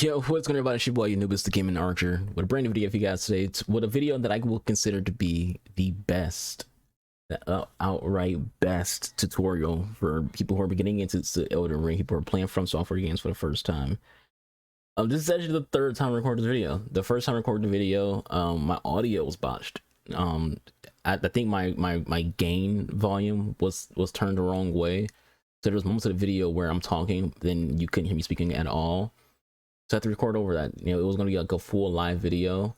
Yo, what's going on, everybody? It's your boy, your noobest, the Gaming Archer, with a brand new video for you guys today. With a video that I will consider to be the best, outright best tutorial for people who are beginning into the Elden Ring, people who are playing FromSoftware games for the first time. This is actually the third time I recorded this video. The first time I recorded the video, my audio was botched. I think my gain volume was turned the wrong way. So there was moments of the video where I'm talking, then you couldn't hear me speaking at all. So I had to record over that. You know, it was gonna be like a full live video.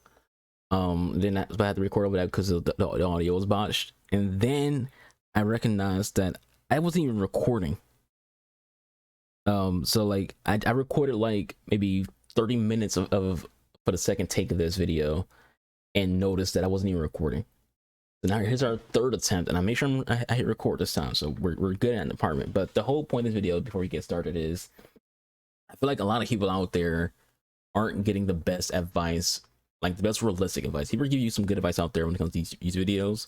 Then I had to record over that because the audio was botched. And then I recognized that I wasn't even recording. So like I recorded like maybe 30 minutes of for the second take of this video, and noticed that I wasn't even recording. So now here's our third attempt, and I make sure I hit record this time, so we're good at the department. But the whole point of this video, before we get started, is I feel like a lot of people out there aren't getting the best advice, like the best realistic advice. People give you some good advice out there when it comes to these videos,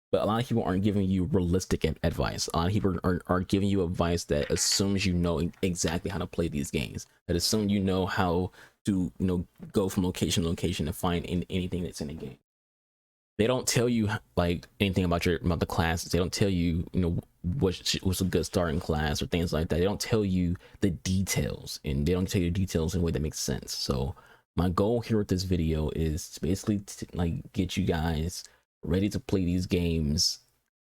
but a lot of people aren't giving you realistic advice. A lot of people are giving you advice that assumes you know exactly how to play these games, that assume you know how to, you know, go from location to location and find anything that's in the game. They don't tell you like anything about the classes. They don't tell you, you know, what's a good starting class or things like that. They don't tell you the details, and they don't tell you the details in a way that makes sense. So my goal here with this video is to basically like get you guys ready to play these games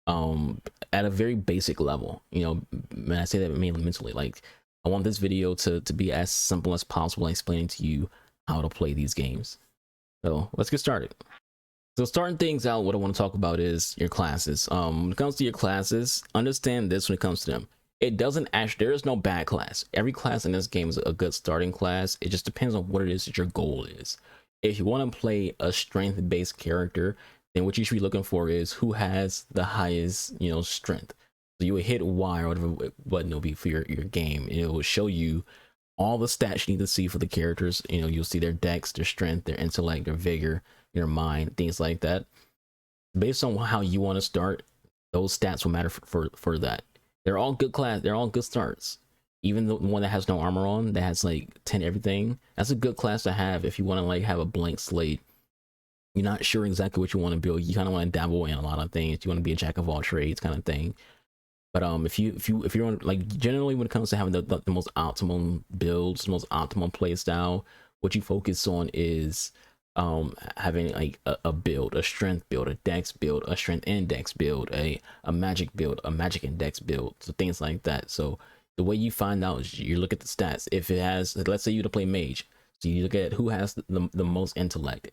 at a very basic level. You know, and I say that mainly mentally. Like, I want this video to be as simple as possible, explaining to you how to play these games. So let's get started. So starting things out, what I want to talk about is your classes. When it comes to your classes, understand this when it comes to them. It doesn't actually, there is no bad class. Every class in this game is a good starting class. It just depends on what it is that your goal is. If you want to play a strength-based character, then what you should be looking for is who has the highest, you know, strength. So you would hit Y or whatever button it'll be for your game, and it will show you all the stats you need to see for the characters. You know, you'll see their dex, their strength, their intellect, their vigor, your mind, things like that. Based on how you want to start, those stats will matter for that. They're all good class, they're all good starts. Even the one that has no armor on, that has like 10 everything, that's a good class to have if you want to like have a blank slate. You're not sure exactly what you want to build. You kind of want to dabble in a lot of things. You want to be a jack of all trades kind of thing. But if you're on, like, generally when it comes to having the most optimum builds, the most optimum play style, what you focus on is having like a build, a strength build, a dex build, a strength and dex build, a magic build, a magic and dex build, so things like that. So the way you find out is you look at the stats. If it has, let's say you to play mage, so you look at who has the most intellect.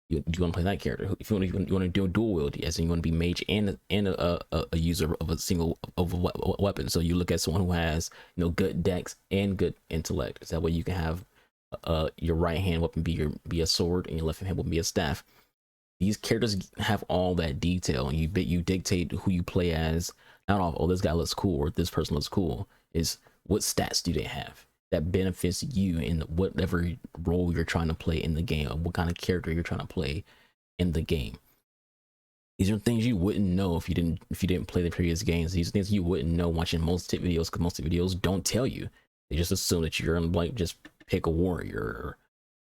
You want to play that character. If you want to do a dual wield, as in you want to be mage and a user of a single weapon. So you look at someone who has, you know, good dex and good intellect. So that way you can have your right hand weapon be a sword, and your left hand weapon be a staff. These characters have all that detail, and you dictate who you play as. Not all, oh, this guy looks cool or this person looks cool. Is what stats do they have that benefits you in whatever role you're trying to play in the game, or what kind of character you're trying to play in the game. These are things you wouldn't know if you didn't play the previous games. These are things you wouldn't know watching most tip videos, because most tip videos don't tell you. They just assume that you're gonna like just pick a warrior, or,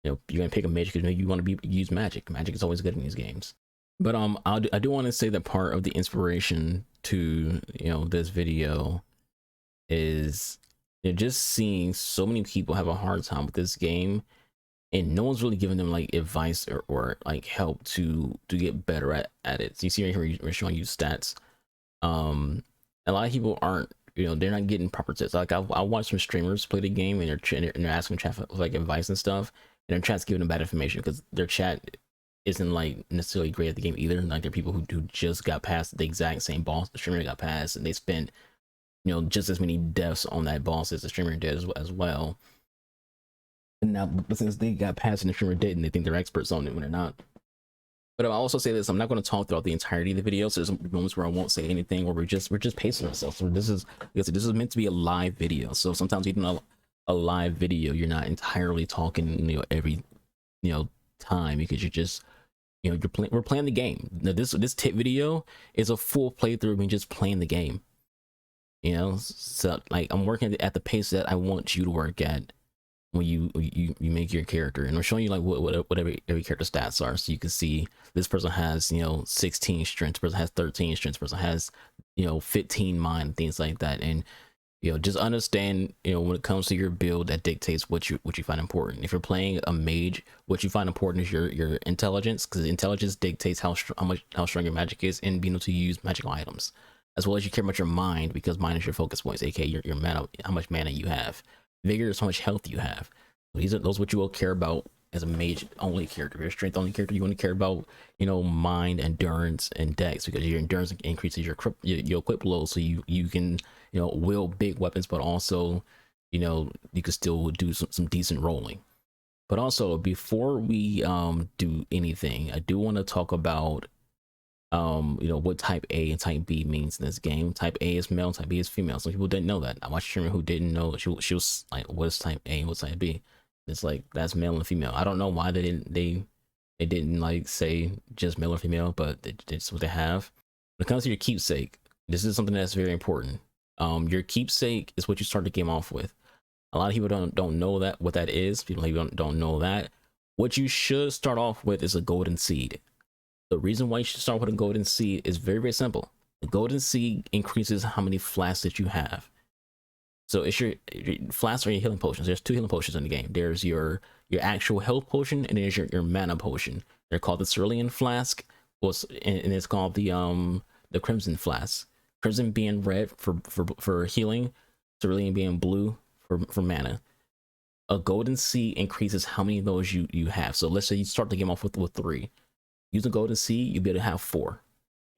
you know, you're gonna pick a mage because you want to use magic. Magic is always good in these games. But I do want to say that part of the inspiration to, you know, this video is, you know, just seeing so many people have a hard time with this game, and no one's really giving them like advice or like help to get better at it. So you see right here, we're showing you stats. A lot of people aren't, you know, they're not getting proper tips. Like I watched some streamers play the game, and they're asking chat for like advice and stuff, and their chat's giving them bad information because their chat isn't like necessarily great at the game either. Like, there are people who just got past the exact same boss the streamer got past, and they spent, you know, just as many deaths on that boss as the streamer did as well. And now, but since they got past and the streamer didn't, they think they're experts on it when they're not. But I'll also say this: I'm not going to talk throughout the entirety of the video. So there's moments where I won't say anything, where we're just pacing ourselves. So this is meant to be a live video. So sometimes even a live video, you're not entirely talking, you know, every, you know, time, because you're just, you know, we're playing the game. Now this tip video is a full playthrough of me just playing the game. You know, so like I'm working at the pace that I want you to work at when you make your character, and I'm showing you like what every character stats are, so you can see this person has 16 strength, this person has 13 strength, this person has 15 mind, things like that. And just understand, when it comes to your build, that dictates what you find important. If you're playing a mage, what you find important is your intelligence, because intelligence dictates how strong your magic is and being able to use magical items, as well as you care about your mind, because mind is your focus points, aka your mana, how much mana you have. Vigor is how much health you have. Those are what you will care about as a mage only character. If you're a strength only character, you want to care about mind, endurance, and dex, because your endurance increases your equip load, so you can wield big weapons, but also you can still do some decent rolling. But also, before we do anything, I do want to talk about what type A and type B means in this game. Type A is male, type B is female. Some people didn't know that. I watched a streamer who didn't know. She was like, what's type A and what's type B? It's like, that's male and female. I don't know why they didn't like say just male or female, but it's what they have. When it comes to your keepsake, this is something that's very important. Your keepsake is what you start the game off with. A lot of people don't know what that is. People don't know that. What you should start off with is a golden seed. The reason why you should start with a golden seed is very, very simple. The golden seed increases how many flasks that you have. So it's your flasks are your healing potions. There's 2 healing potions in the game. There's your actual health potion, and there's your mana potion. They're called the Cerulean Flask, and it's called the Crimson Flask. Crimson being red for healing, Cerulean being blue for mana. A golden seed increases how many of those you have. So let's say you start the game off with 3. Using golden seed, you'll be able to have 4.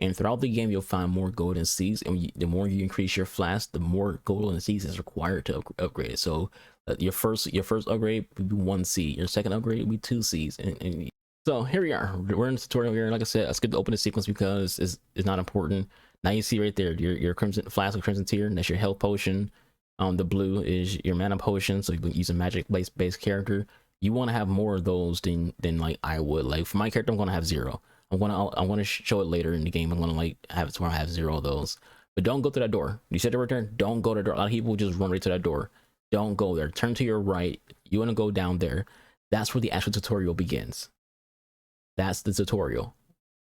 And throughout the game, you'll find more golden seeds. And the more you increase your flask, the more golden seeds is required to upgrade it. So your first upgrade would be 1 seed. Your second upgrade would be 2 seeds. And so here we are. We're in the tutorial here. Like I said, I skipped the opening sequence because it's not important. Now you see right there your crimson flask of crimson tier. That's your health potion. The blue is your mana potion. So you can use a magic based character. You want to have more of those than like I would. Like for my character, I'm gonna have 0. I'm gonna show it later in the game. I'm gonna like have it to where I have 0 of those. But don't go to that door. You said it right there. Don't go to the door. A lot of people just run right to that door. Don't go there. Turn to your right. You want to go down there. That's where the actual tutorial begins. That's the tutorial.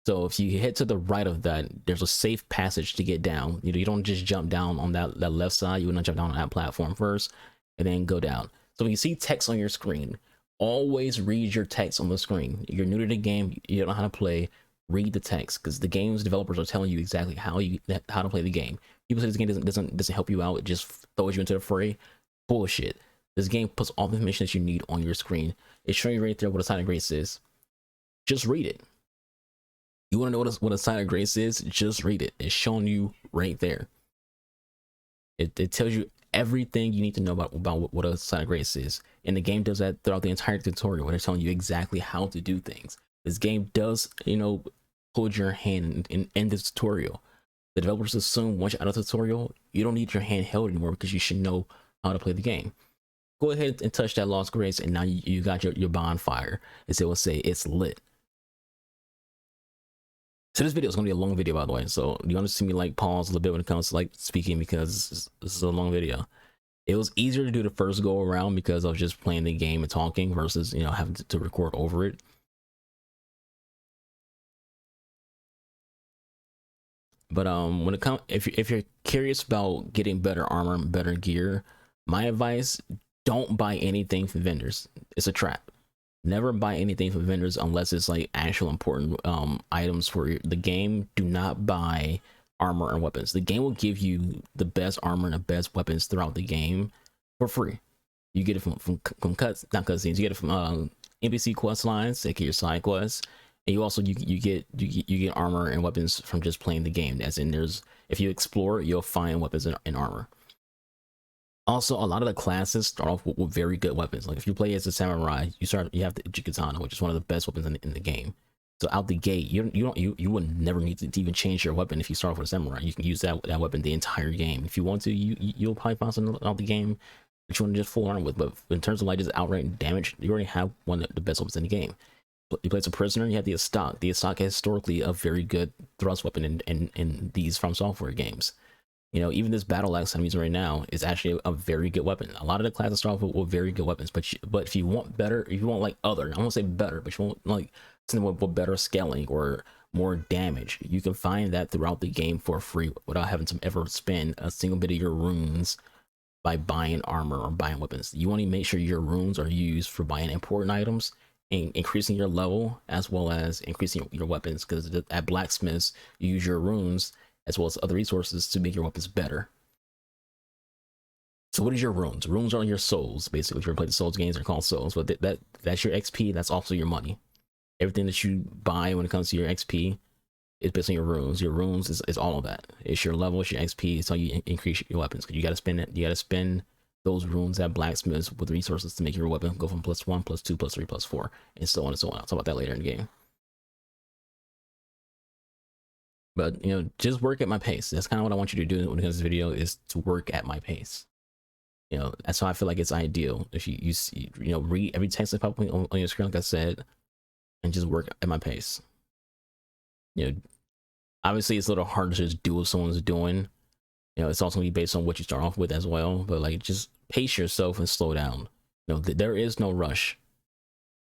So if you head to the right of that, there's a safe passage to get down. You don't just jump down on that left side. You want to jump down on that platform first and then go down. So when you see text on your screen, always read your text on the screen. You're new to the game, you don't know how to play, read the text, because the game's developers are telling you exactly how to play the game. People say this game doesn't help you out, it just throws you into the fray. Bullshit. This game puts all the information that you need on your screen. It's showing you right there what a sign of grace is. Just read it. You want to know what a sign of grace is? Just read it. It's showing you right there. It tells you everything you need to know about what a sign of grace is, and the game does that throughout the entire tutorial, where they're telling you exactly how to do things. This game does hold your hand in this tutorial. The developers assume once you're out of the tutorial, you don't need your hand held anymore, because you should know how to play the game. Go ahead and touch that lost grace, and now you got your bonfire, as it will say, it's lit. So this video is going to be a long video, by the way, so you want to see me like pause a little bit when it comes to like speaking, because this is a long video. It was easier to do the first go around because I was just playing the game and talking versus having to record over it. But when it comes, if you're curious about getting better armor and better gear, my advice: don't buy anything from vendors. It's a trap. Never buy anything from vendors unless it's like actual important items for the game. Do not buy armor and weapons. The game will give you the best armor and the best weapons throughout the game for free. You get it from not cutscenes. You get it from NPC quest lines, aka your side quests, and you also you get armor and weapons from just playing the game. As in, if you explore, you'll find weapons and armor. Also, a lot of the classes start off with very good weapons. Like if you play as a samurai, you have the Katana, which is one of the best weapons in the game. So out the gate, you would never need to even change your weapon if you start off with a samurai. You can use that weapon the entire game. If you want to, you'll probably find something out the game that you want to just full arm with. But in terms of like just outright damage, you already have one of the best weapons in the game. You play as a prisoner, you have the Astak. The Astak is historically a very good thrust weapon in these FromSoftware games. You know, even this battle axe I'm using right now is actually a very good weapon. A lot of the classes start off with very good weapons, but if you want better, if you want like other, I won't say better, but you want like something with better scaling or more damage, you can find that throughout the game for free without having to ever spend a single bit of your runes by buying armor or buying weapons. You want to make sure your runes are used for buying important items and increasing your level as well as increasing your weapons, because at blacksmiths you use your runes as well as other resources to make your weapons better. So what is your runes? Runes are your souls, basically. If you ever played the souls games, they're called souls, but that's your XP. That's also your money. Everything that you buy when it comes to your XP is based on your runes. Your runes is all of that. It's your level, it's your XP. It's how you increase your weapons, because you got to spend it. You got to spend those runes at blacksmiths with resources to make your weapon go from +1, +2, +3, +4, and so on and so on. I'll talk about that later in the game. But you know, just work at my pace. That's kind of what I want you to do when it comes to this video, is to work at my pace. You know, that's how I feel like it's ideal. If you see, you know, read every text that pops up on your screen, like I said, and just work at my pace. You know, obviously it's a little harder to just do what someone's doing. You know, it's also gonna be based on what you start off with as well. But like, just pace yourself and slow down. You know, there is no rush.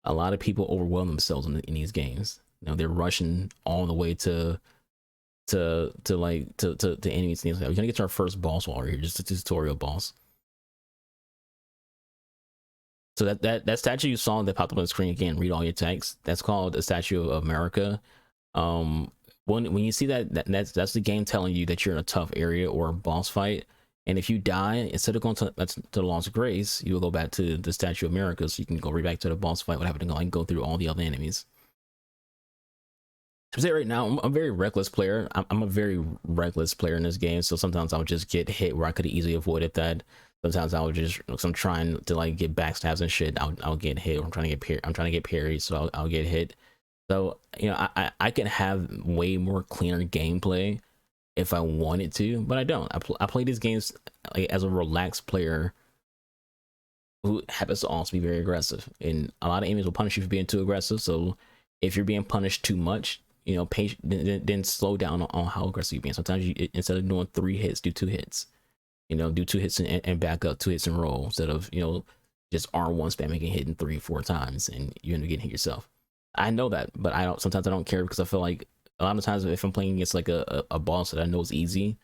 A lot of people overwhelm themselves in these games. You know, they're rushing all the way to enemies and things like that. We're gonna get to our first boss while we're here, just a tutorial boss. So that statue you saw that popped up on the screen, again, read all your text. That's called a Statue of America. When you see that's the game telling you that you're in a tough area or a boss fight, and if you die, instead of going to the Lost Grace, you will go back to the Statue of America, so you can go right back to the boss fight without having to like go through all the other enemies. I say right now, I'm a very reckless player. I'm a very reckless player in this game, so sometimes I'll just get hit where I could have easily avoided that. Sometimes I'll just, I'm trying to like get backstabs and shit, I'll get hit. Or I'm trying to get parried, so I'll get hit. So you know, I can have way more cleaner gameplay if I wanted to, but I don't. I play these games like as a relaxed player who happens to also be very aggressive, and a lot of enemies will punish you for being too aggressive. So if you're being punished too much, you know, then slow down on how aggressive you're being. Sometimes you, instead of doing 3 hits, do 2 hits. You know, do 2 hits and back up, 2 hits and roll, instead of, you know, just R1 spamming and hitting 3-4 times and you end up getting hit yourself. I know that, but I don't. Sometimes I don't care, because I feel like a lot of times if I'm playing against like a boss that I know is easy,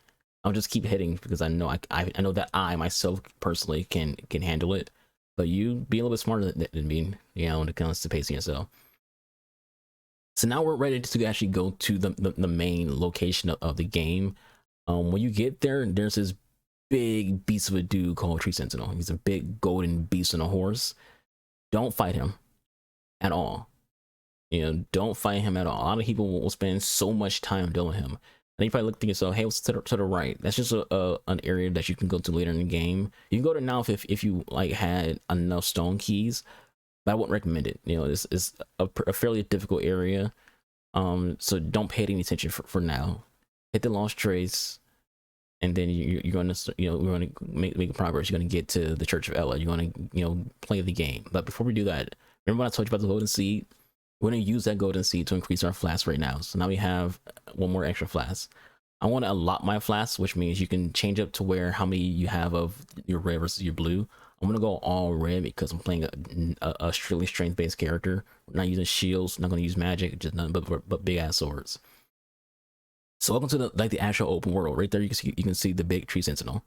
I'll just keep hitting, because I know I know that I myself personally can handle it. But you be a little bit smarter than me, you know, when it comes to pacing yourself. So now we're ready to actually go to the main location of the game. When you get there, there's this big beast of a dude called Tree Sentinel. He's a big golden beast on a horse. Don't fight him at all. You know, don't fight him at all. A lot of people will spend so much time dealing with him. And you probably look to yourself, hey, what's to the right? That's just an area that you can go to later in the game. You can go to now if you like had enough stone keys, but I wouldn't recommend it. You know, it's a fairly difficult area. So don't pay any attention for now. Hit the Lost Trace, and then you're going to, you know, we're going to make progress. You're going to get to the Church of Ella. You're going to, you know, play the game. But before we do that, remember when I told you about the golden seed? We're going to use that golden seed to increase our flask right now. So now we have 1 more extra flask. I want to allot my flask, which means you can change up to where how many you have of your red versus your blue. I'm going to go all red because I'm playing a strictly strength based character. We're not using shields, not going to use magic, just nothing but big ass swords. So welcome to the actual open world. Right there, you can see the big Tree Sentinel,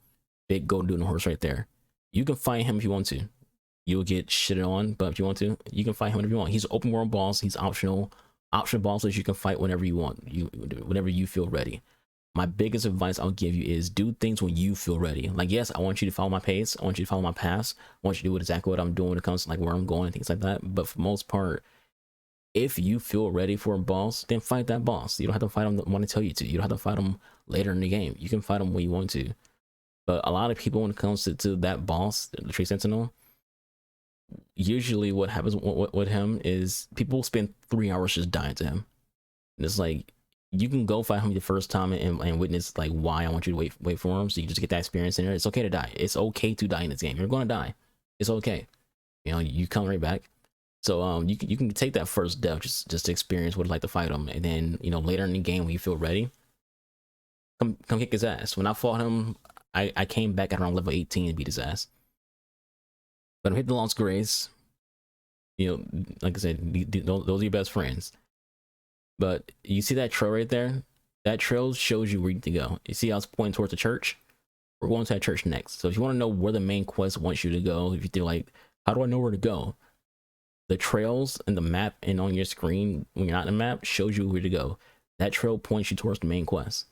big golden dude on a horse right there. You can fight him if you want to. You'll get shitted on, but if you want to, you can fight him whenever you want. He's an open world boss. He's optional bosses you can fight whenever you want. Whenever you feel ready. My biggest advice I'll give you is do things when you feel ready. Like, yes, I want you to follow my pace. I want you to follow my path. I want you to do exactly what I'm doing when it comes to like where I'm going and things like that. But for the most part, if you feel ready for a boss, then fight that boss. You don't have to fight him when I tell you to. You don't have to fight him later in the game. You can fight him when you want to. But a lot of people, when it comes to that boss, the Tree Sentinel, usually what happens with him is people spend 3 hours just dying to him. And it's like, you can go fight him the first time and witness like why I want you to wait for him, so you just get that experience in there. It's okay to die. It's okay to die in this game. You're going to die. It's okay. You know, you come right back. So you can take that first death just to experience what it's like to fight him, and then, you know, later in the game when you feel ready, come kick his ass. When I fought him, I came back at around level 18 and beat his ass. But I hit the Lost Grace. You know, like I said, those are your best friends. But you see that trail right there? That trail shows you where you need to go. You see how it's pointing towards the church? We're going to that church next. So if you want to know where the main quest wants you to go, if you feel like, how do I know where to go? The trails in the map and on your screen when you're not in the map shows you where to go. That trail points you towards the main quest.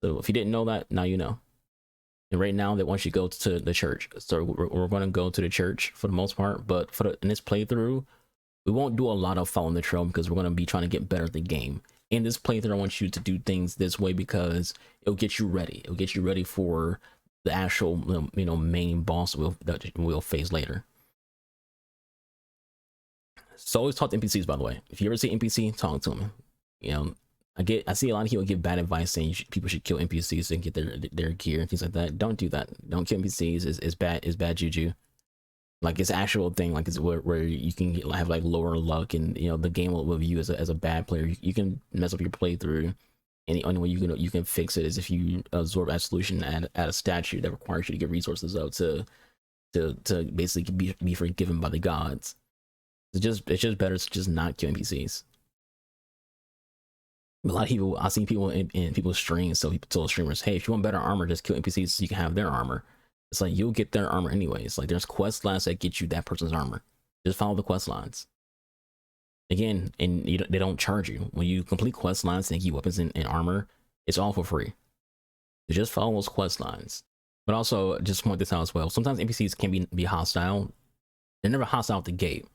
So if you didn't know that, now you know. And right now they want you to go to the church. So we're going to go to the church for the most part, but in this playthrough, we won't do a lot of following the trail because we're going to be trying to get better at the game. In this playthrough, I want you to do things this way because it'll get you ready. It'll get you ready for the actual, you know, main boss that we'll face later. So always talk to NPCs, by the way. If you ever see NPC, talk to them. You know, I see a lot of people give bad advice saying people should kill NPCs and get their gear and things like that. Don't do that. Don't kill NPCs. It's bad juju. Like it's actual thing. Like it's where you can have like lower luck, and you know the game will view you as a bad player. You can mess up your playthrough, and the only way you can fix it is if you absorb absolution at a statue that requires you to get resources up to basically be forgiven by the gods. It's just better to just not kill NPCs. A lot of people, I see people in people's streams, so people tell streamers, hey, if you want better armor, just kill NPCs so you can have their armor. It's like, you'll get their armor anyways. Like, there's quest lines that get you that person's armor. Just follow the quest lines. Again, and they don't charge you. When you complete quest lines and get weapons and armor, it's all for free. So just follow those quest lines. But also, just point this out as well. Sometimes NPCs can be hostile. They're never hostile at the gate.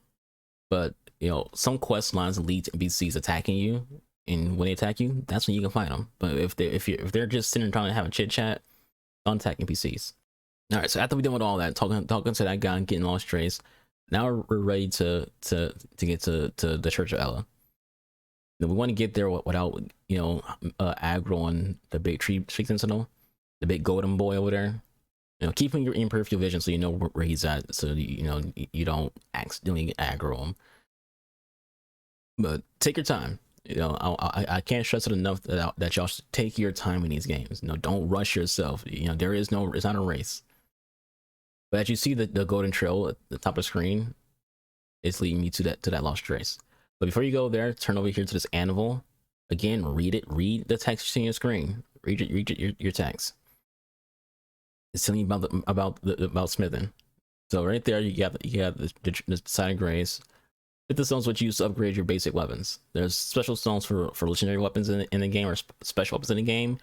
But, you know, some quest lines lead to NPCs attacking you. And when they attack you, that's when you can fight them. But if they're just sitting and trying to have a chit chat, don't attack NPCs. All right. So after we done with all that, talking to that guy and getting lost trace, now we're ready to get to the Church of Ella. And we want to get there without, you know, aggroing the big tree sentinel, the big golden boy over there. You know, keeping your imperfect vision so you know where he's at, so you know you don't accidentally aggro him. But take your time. You know, I can't stress it enough that y'all should take your time in these games. You know, don't rush yourself. You know, it's not a race. But as you see the golden trail at the top of the screen, it's leading me to that lost trace. But before you go there, turn over here to this anvil. Again, read it. Read the text on your screen. Read your text. It's telling you about smithing. So right there, you got the side of grace. The stones which you use to upgrade your basic weapons. There's special stones for legendary weapons in the game, or special weapons in the game.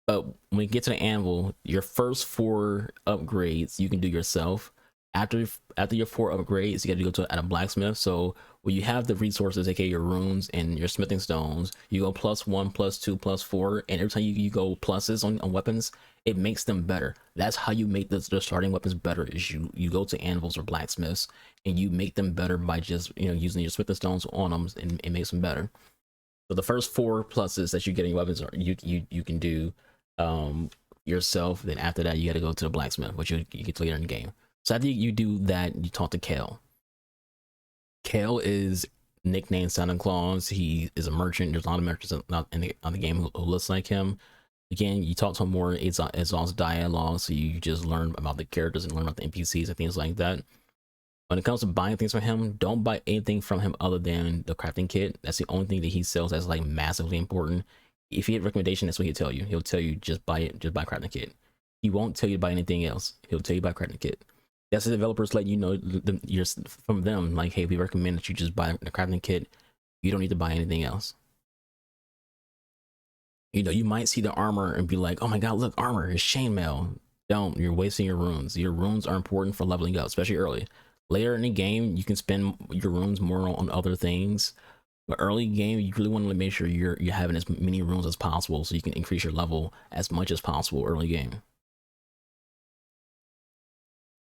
But when you get to the anvil, your first 4 upgrades you can do yourself. After your 4 upgrades, you got to go to a blacksmith. So when you have the resources, aka your runes and your smithing stones, you go +1, +2, +4, and every time you go pluses on weapons, it makes them better. That's how you make the starting weapons better. Is you go to anvils or blacksmiths and you make them better by just, you know, using your smithing stones on them, and it makes them better. So the first 4 pluses that you get in your weapons are you can do yourself. Then after that, you got to go to the blacksmith, which you get later in the game. So after you do that, you talk to Kale. Kale is nicknamed Santa Claus. He is a merchant. There's a lot of merchants on the game who looks like him. Again, you talk to him more. It's also dialogue, so you just learn about the characters and learn about the NPCs and things like that. When it comes to buying things from him, don't buy anything from him other than the crafting kit. That's the only thing that he sells that's like massively important. If you get a recommendation, that's what he'll tell you. He'll tell you just buy it, just buy crafting kit. He won't tell you to buy anything else. He'll tell you buy crafting kit. That's the developers let you know you're from them, like, hey, we recommend that you just buy the crafting kit. You don't need to buy anything else. You know, you might see the armor and be like, oh my god, look, armor is chainmail. Don't. You're wasting your runes. Your runes are important for leveling up, especially early. Later in the game, you can spend your runes more on other things. But early game, you really want to make sure you're having as many runes as possible so you can increase your level as much as possible early game.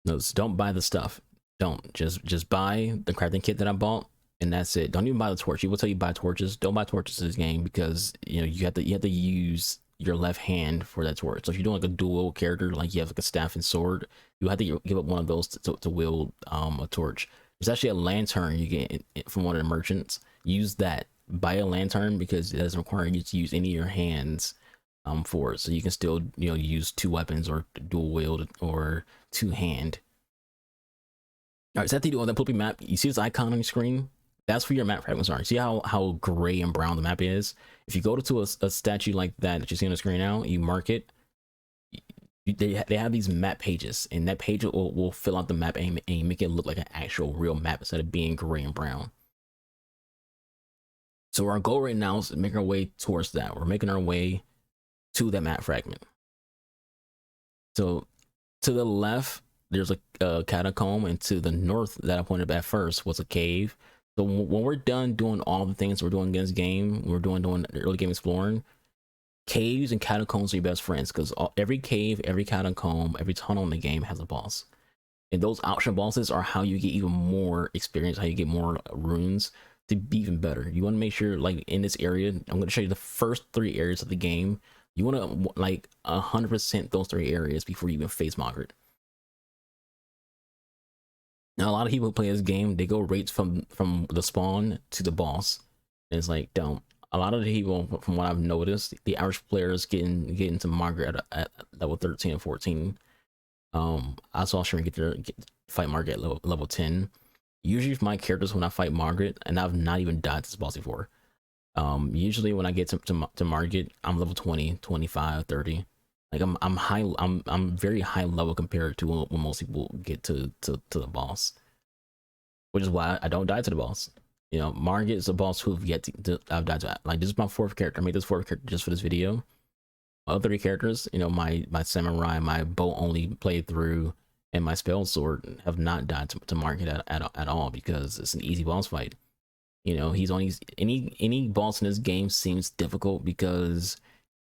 No, so don't buy the stuff. Don't. Just buy the crafting kit that I bought, and that's it. Don't even buy the torch. He will tell you buy torches. Don't buy torches in this game because you know you have to use your left hand for that torch. So if you're doing like a dual character, like you have like a staff and sword, you have to give up one of those to wield a torch. There's actually a lantern you get from one of the merchants. Use that. Buy a lantern because it doesn't require you to use any of your hands for it, so you can still use two weapons or dual wield or two hand. All right, so that on the Poopy map, you see this icon on your screen? That's where your map fragments are. See how gray and brown the map is? If you go to a statue like that you see on the screen now, you mark it, they have these map pages, and that page will fill out the map and make it look like an actual real map instead of being gray and brown. So our goal right now is making our way towards that. We're making our way to that map fragment. So to the left, there's a catacomb, and to the north that I pointed at first was a cave. So when we're done doing all the things we're doing in this game, we're doing early game exploring, caves and catacombs are your best friends, because every cave, every catacomb, every tunnel in the game has a boss. And those optional bosses are how you get even more experience, how you get more runes to be even better. You want to make sure, like in this area, I'm going to show you the first 3 areas of the game. You want to like 100% those 3 areas before you even face Margaret. Now, a lot of people who play this game, they go right from the spawn to the boss. And it's like, don't. A lot of the people, from what I've noticed, the average players get into Margaret at level 13 and 14. I saw Shrin fight Margaret at level 10. Usually for my characters, when I fight Margaret, and I've not even died to this boss before, usually when I get to Margaret, I'm level 20, 25, 30. Like I'm very high level compared to when most people get to the boss, which is why I don't die to the boss. Margaret is a boss who've yet I've died to. Like, this is my 4th character. I made this 4th character just for this video. My other 3 characters, my samurai, my bow only playthrough, and my spell sword have not died to Margaret at all, because it's an easy boss fight. He's only any boss in this game seems difficult because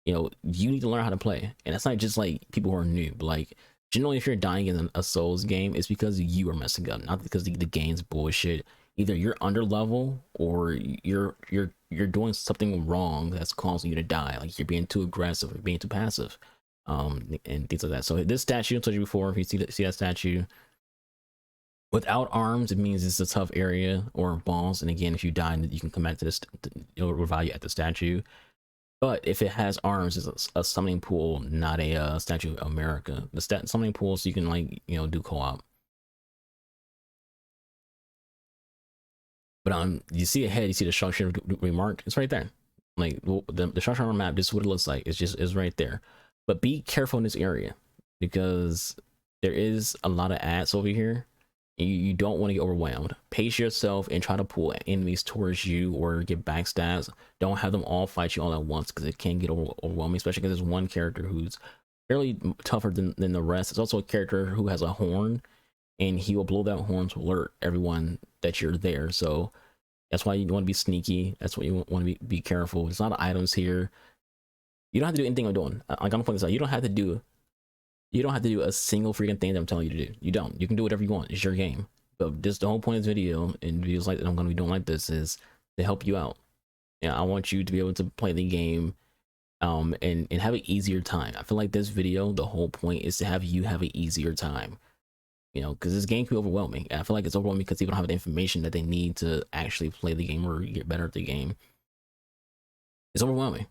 you need to learn how to play, and that's not just like people who are new, but like generally if you're dying in a Souls game, it's because you are messing up, not because the game's bullshit. Either you're under level or you're doing something wrong that's causing you to die, like you're being too aggressive or being too passive, and things like that. So this statue, I told you before, if you see that statue without arms, it means it's a tough area or boss, and again, if you die, you can come back to this, it'll revive you at the statue. But if it has arms, it's a summoning pool, not a Statue of America. The summoning pool, so you can do co-op. But you see ahead, you see the structure remarked. It's right there. Like the structure on the map, this is what it looks like. It's right there. But be careful in this area, because there is a lot of ads over here. You don't want to get overwhelmed. Pace yourself and try to pull enemies towards you or get backstabs. Don't have them all fight you all at once, because it can get overwhelming, especially because there's one character who's fairly tougher than the rest. It's also a character who has a horn, and he will blow that horn to alert everyone that you're there. So that's why you want to be sneaky. That's why you want to be careful. There's a lot of items here. You don't have to do anything I'm doing. I'm gonna point this out. You don't have to do a single freaking thing that I'm telling you to do. You don't. You can do whatever you want. It's your game. But just the whole point of this video, and videos like that I'm going to be doing like this, is to help you out. I want you to be able to play the game and have an easier time. I feel like this video, the whole point is to have you have an easier time. Because this game can be overwhelming. And I feel like it's overwhelming because people don't have the information that they need to actually play the game or get better at the game. It's overwhelming.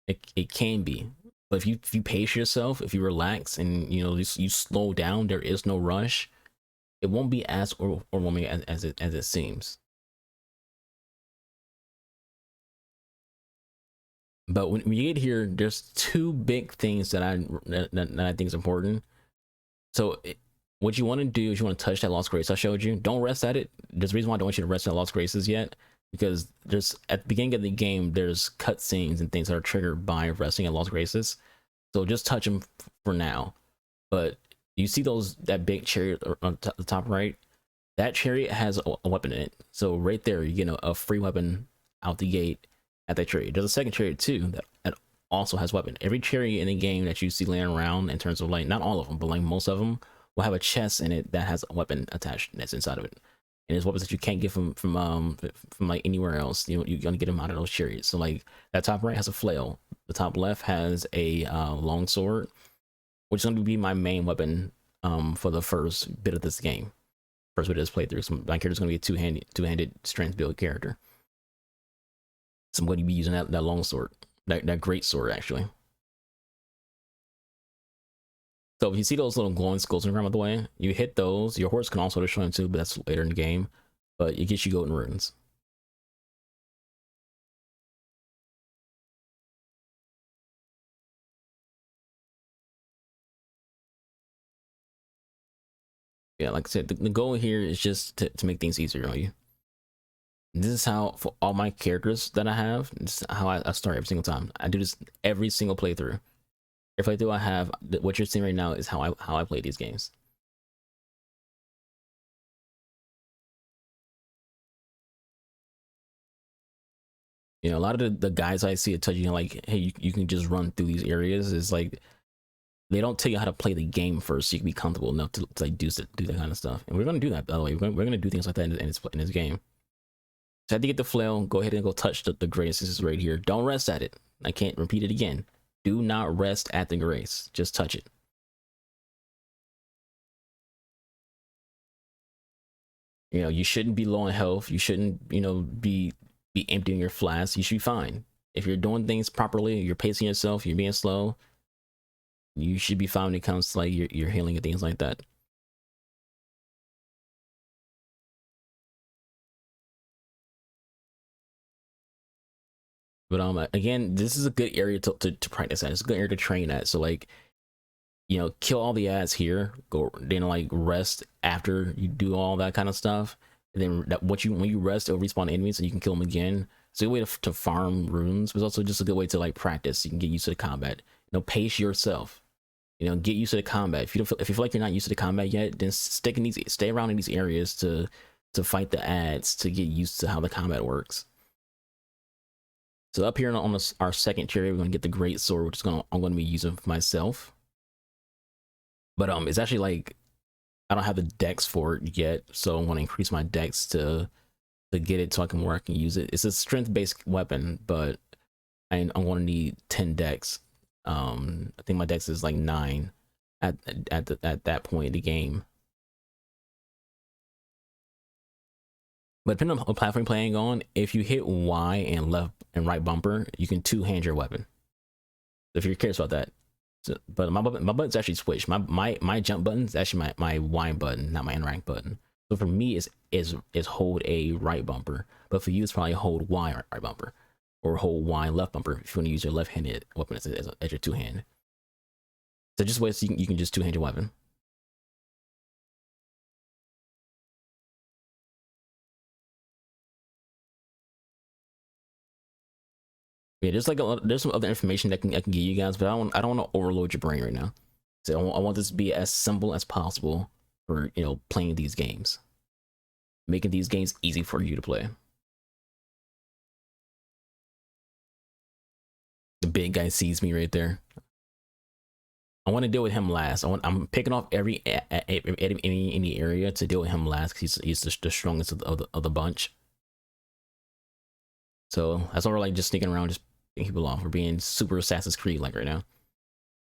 It can be. But if you pace yourself, if you relax and you slow down, there is no rush, it won't be as overwhelming as it seems. But when you get here, there's 2 big things that I think is important. So what you want to do is you want to touch that Lost Grace I showed you. Don't rest at it. There's a reason why I don't want you to rest at Lost Graces yet, because there's at the beginning of the game, there's cutscenes and things that are triggered by resting at Lost Graces. So just touch them for now. But you see that big chariot on the top right? That chariot has a weapon in it. So right there, you get a free weapon out the gate at that chariot. There's a second chariot too that also has weapon. Every chariot in the game that you see laying around, in terms of like, not all of them, but like most of them, will have a chest in it that has a weapon attached that's inside of it. And there's weapons that you can't get from like anywhere else. You're gonna get them out of those chariots. So like that top right has a flail. The top left has a long sword, which is going to be my main weapon for the first bit of this game. First bit of this playthrough. So my character is going to be a two-handed strength build character. So I'm going to be using that long sword, that great sword actually. So if you see those little glowing skulls in the way, you hit those. Your horse can also destroy them too, but that's later in the game. But it gets you golden runes. Yeah, like I said, the goal here is just to make things easier on you. This is how, for all my characters that I have, this is how I start every single time. I do this every single playthrough. Every playthrough I have, what you're seeing right now is how I play these games. You know, a lot of the guys I see it touching, you know, like, hey, you can just run through these areas. Is like they don't tell you how to play the game first, so you can be comfortable enough to like do that kind of stuff. And we're gonna do that, by the way. We're gonna do things like that in this game. So I had to get the flail. Go ahead and go touch the grace. This is right here. Don't rest at it. I can't repeat it again. Do not rest at the grace. Just touch it. You know, you shouldn't be low on health. You shouldn't, you know, be emptying your flask. You should be fine. If you're doing things properly, you're pacing yourself, you're being slow, you should be fine when it comes to like your healing and things like that. But again, this is a good area to practice at. It's a good area to train at. So like, you know, kill all the ads here, go then like rest after you do all that kind of stuff. And then when you rest, it'll respawn enemies and you can kill them again. It's a good way to farm runes, but it's also just a good way to like practice. You can get used to the combat. You know, pace yourself. You know, get used to the combat. If you feel like you're not used to the combat yet, then stay around in these areas to fight the ads, to get used to how the combat works. So up here on our second tier, we're gonna get the great sword, which is I'm gonna be using for myself. But it's actually like I don't have the dex for it yet, so I'm gonna increase my dex to get it so I can use it. It's a strength based weapon, but I'm gonna need 10 dex. I think my dex is like 9 at that point in the game. But depending on what platform you're playing on, if you hit Y and left and right bumper, you can two-hand your weapon. If you're curious about that. So, but my button's actually switched. My jump button is actually my Y button, not my interact button. So for me, is hold A right bumper. But for you, it's probably hold Y right bumper, or hold Y left bumper if you want to use your left-handed weapon as your two-hand. So just wait so you can just two-hand your weapon. Yeah, there's some other information that I can give you guys, but I don't want to overload your brain right now. So I want this to be as simple as possible for, you know, playing these games, making these games easy for you to play. The big guy sees me right there. I want to deal with him last. I'm picking off every any area to deal with him last because he's the strongest of the bunch. So that's why we're like just sneaking around, just picking people off. We're being super Assassin's Creed like right now,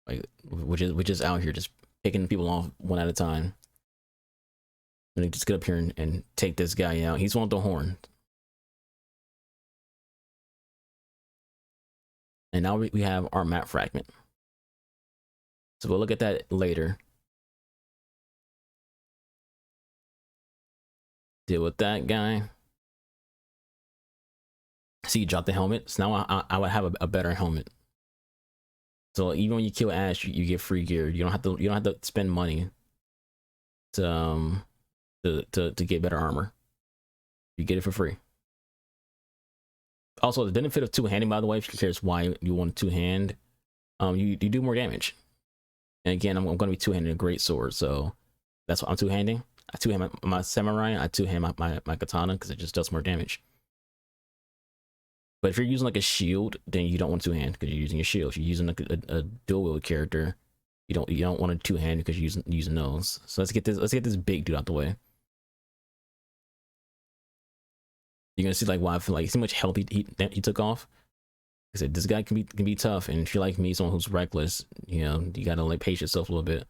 like which is out here just picking people off one at a time. And just get up here and take this guy out. He's one with the horn. And now we have our map fragment. So we'll look at that later. Deal with that guy. See, you drop the helmet. So now I would have a better helmet. So even when you kill Ash, you get free gear. You don't have to spend money to get better armor. You get it for free. Also, the benefit of two-handing, by the way, if you're curious why you want two-hand, you do more damage. And again, I'm going to be two-handing a great sword, so that's what I'm two-handing. I two-hand my samurai, I two-hand my katana because it just does more damage. But if you're using like a shield, then you don't want two-hand because you're using your shield. If you're using like a dual-wield character, you don't want a two-hand because you're using those. So let's get this big dude out the way. You're gonna see like why I feel like see how much health he took off. I said this guy can be tough, and if you're like me, someone who's reckless, you know, you gotta like pace yourself a little bit.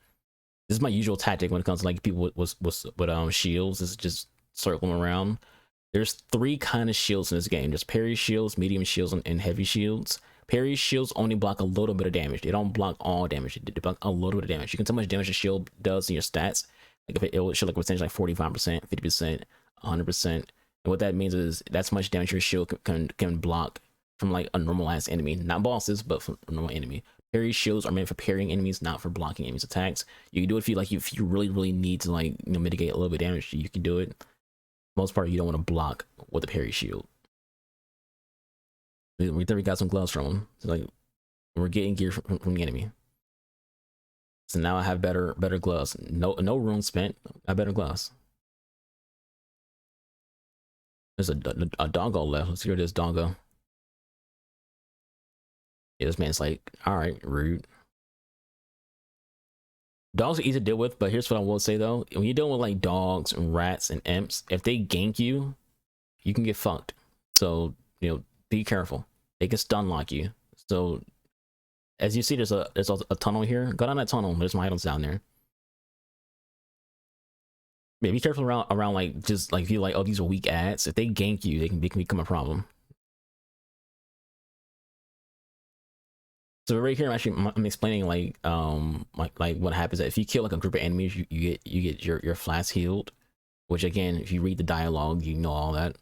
This is my usual tactic when it comes to like people with shields. Is just circle them around. There's three kind of shields in this game. There's parry shields, medium shields, and heavy shields. Parry shields only block a little bit of damage. They don't block all damage. They block a little bit of damage. You can tell how much damage a shield does in your stats. Like if it'll show like a percentage like 45%, 50%, 100%. And what that means is that's how much damage your shield can block from like a normalized enemy. Not bosses, but from a normal enemy. Parry shields are meant for parrying enemies, not for blocking enemies' attacks. You can do it if you really need to like mitigate a little bit of damage. You can do it. Most part, you don't want to block with a parry shield. We got some gloves from him. So like we're getting gear from the enemy. So now I have better gloves. No room spent. I have better gloves. There's a doggo left. Let's hear this doggo. Yeah, this man's like, all right, rude. Dogs are easy to deal with, but here's what I will say though: when you're dealing with like dogs and rats and imps, if they gank you, you can get fucked. So be careful. They can stun lock you. So as you see, there's a tunnel here. Go down that tunnel. There's my items down there. Yeah, be careful around like just like if you like, oh, these are weak ads. If they gank you, they can become a problem. So right here, I'm explaining like what happens if you kill like a group of enemies, you get your flask healed, which again, if you read the dialogue, you know all that.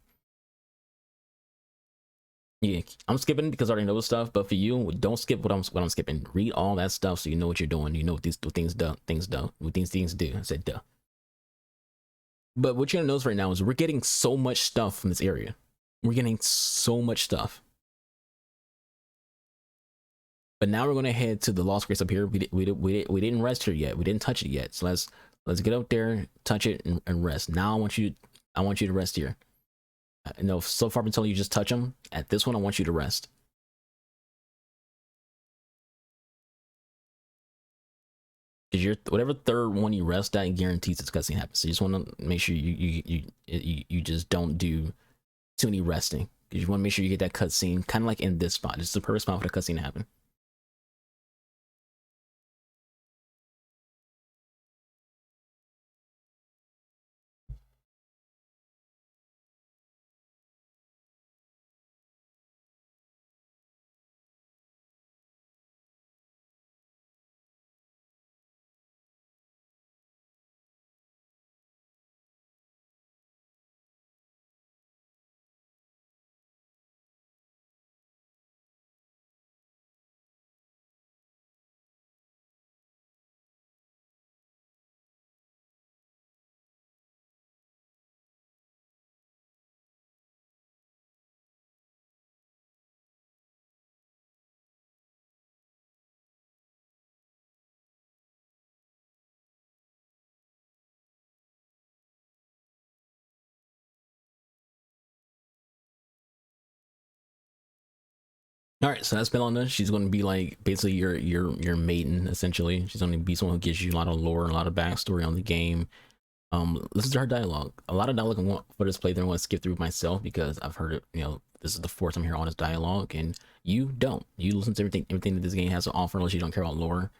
Yeah, I'm skipping because I already know the stuff, but for you, don't skip what I'm skipping. Read all that stuff so you know what you're doing. You know what these things do. What these things do. I said duh. But what you're gonna notice right now is we're getting so much stuff from this area. We're getting so much stuff. But now we're gonna head to the Lost Grace up here. We didn't rest here yet. We didn't touch it yet. So let's get up there, touch it, and rest. Now I want you to rest here. No, so far I've been telling you just touch them. At this one, I want you to rest. Because your whatever third one you rest at guarantees this cutscene happens. So you just want to make sure you just don't do too many resting. Because you want to make sure you get that cutscene kind of like in this spot. This is the perfect spot for the cutscene to happen. All right, so that's Belona. She's going to be like basically your maiden essentially. She's going to be someone who gives you a lot of lore and a lot of backstory on the game. Listen to her dialogue. A lot of dialogue I want for this playthrough. I want to skip through myself because I've heard it. This is the fourth time here on this dialogue, and you don't. You listen to everything that this game has to offer, unless you don't care about lore.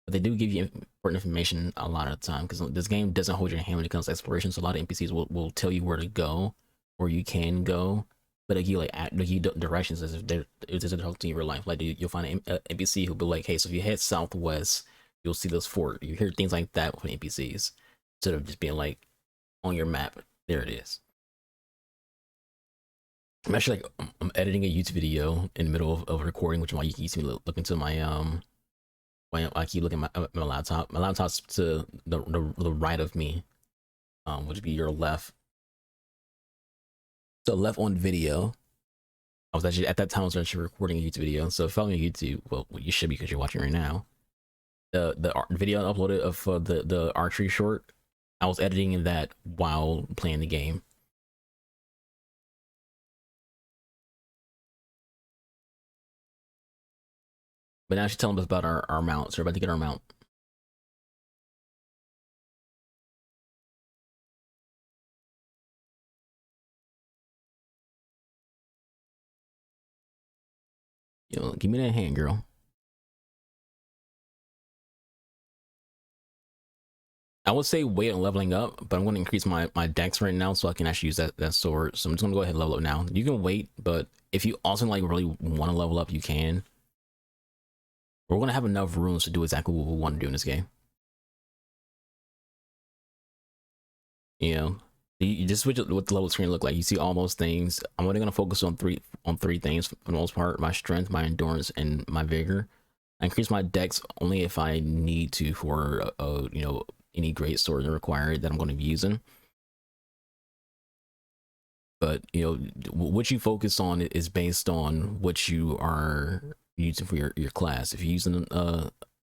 But they do give you important information a lot of the time because this game doesn't hold your hand when it comes to exploration. So a lot of NPCs will tell you where to go, where you can go. But they give directions as if there's a talking in real life. Like you'll find an NPC who'll be like, "Hey, so if you head southwest, you'll see this fort." You hear things like that with NPCs instead of just being like on your map. There it is. I'm actually like I'm editing a YouTube video in the middle of recording, which is why you can see me look into my when I keep looking at my laptop. My laptop's to the right of me, which would be your left. So left on video. I was actually at that time I was actually recording a YouTube video. So follow me on YouTube. Well, you should be because you're watching right now. The video I uploaded of the archery short, I was editing that while playing the game. But now she's telling us about our mounts. We're about to get our mount. Give me that hand, girl. I would say wait on leveling up, but I'm going to increase my dex right now so I can actually use that sword. So I'm just going to go ahead and level up now. You can wait, but if you also like really want to level up, you can. We're going to have enough rooms to do exactly what we want to do in this game. You know, you just switch what the level screen look like. You see all those things. I'm only going to focus on three things for the most part: my strength, my endurance, and my vigor. I increase my dex only if I need to for you know, any great sword required that I'm going to be using. But you know, what you focus on is based on what you are using for your class. If you're using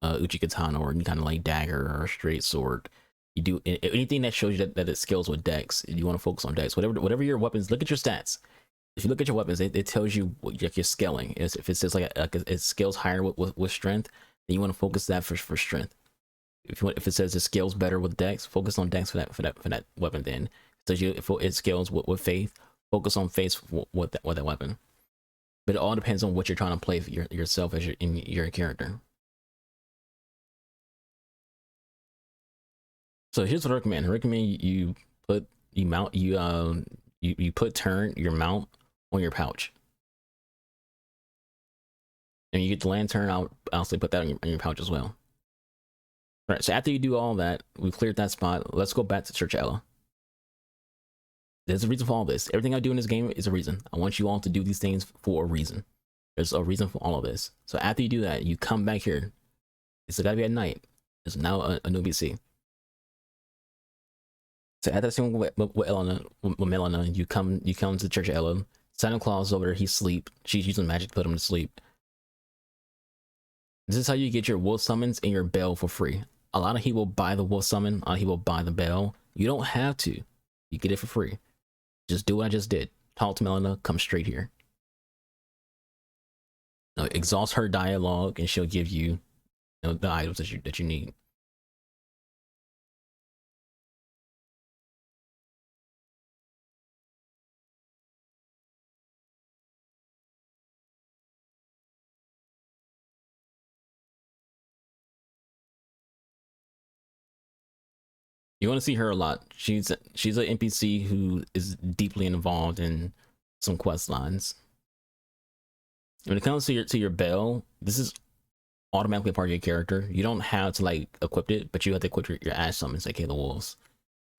Uchikatana or any kind of like dagger or straight sword, you do anything that shows you that it scales with dex. You want to focus on dex. Whatever your weapons. Look at your stats. If you look at your weapons, it tells you what your scaling is. If it says like it scales higher with strength, then you want to focus that for strength. If it says it scales better with dex, focus on dex for that weapon. Then so if it scales with faith, focus on faith with that weapon. But it all depends on what you're trying to play for yourself as in your character. So here's what I recommend. I recommend you put turn your mount on your pouch. And you get the lantern, I'll also put that in your pouch as well. All right, so after you do all that, we've cleared that spot. Let's go back to Church Ella. There's a reason for all this. Everything I do in this game is a reason. I want you all to do these things for a reason. There's a reason for all of this. So after you do that, you come back here. It's gotta be at night. There's now a new BC. So at that scene with Melina, you come to Church Ella. Santa Claus over there, he's asleep. She's using magic to put him to sleep. This is how you get your wolf summons and your bell for free. A lot of people buy the wolf summon, a lot of people buy the bell. You don't have to. You get it for free. Just do what I just did. Talk to Melina, come straight here. Now, exhaust her dialogue and she'll give you, the items that you need. You want to see her a lot. She's an NPC who is deeply involved in some quest lines. When it comes to your bell, this is automatically part of your character. You don't have to like equip it, but you have to equip your ash summons, aka the wolves.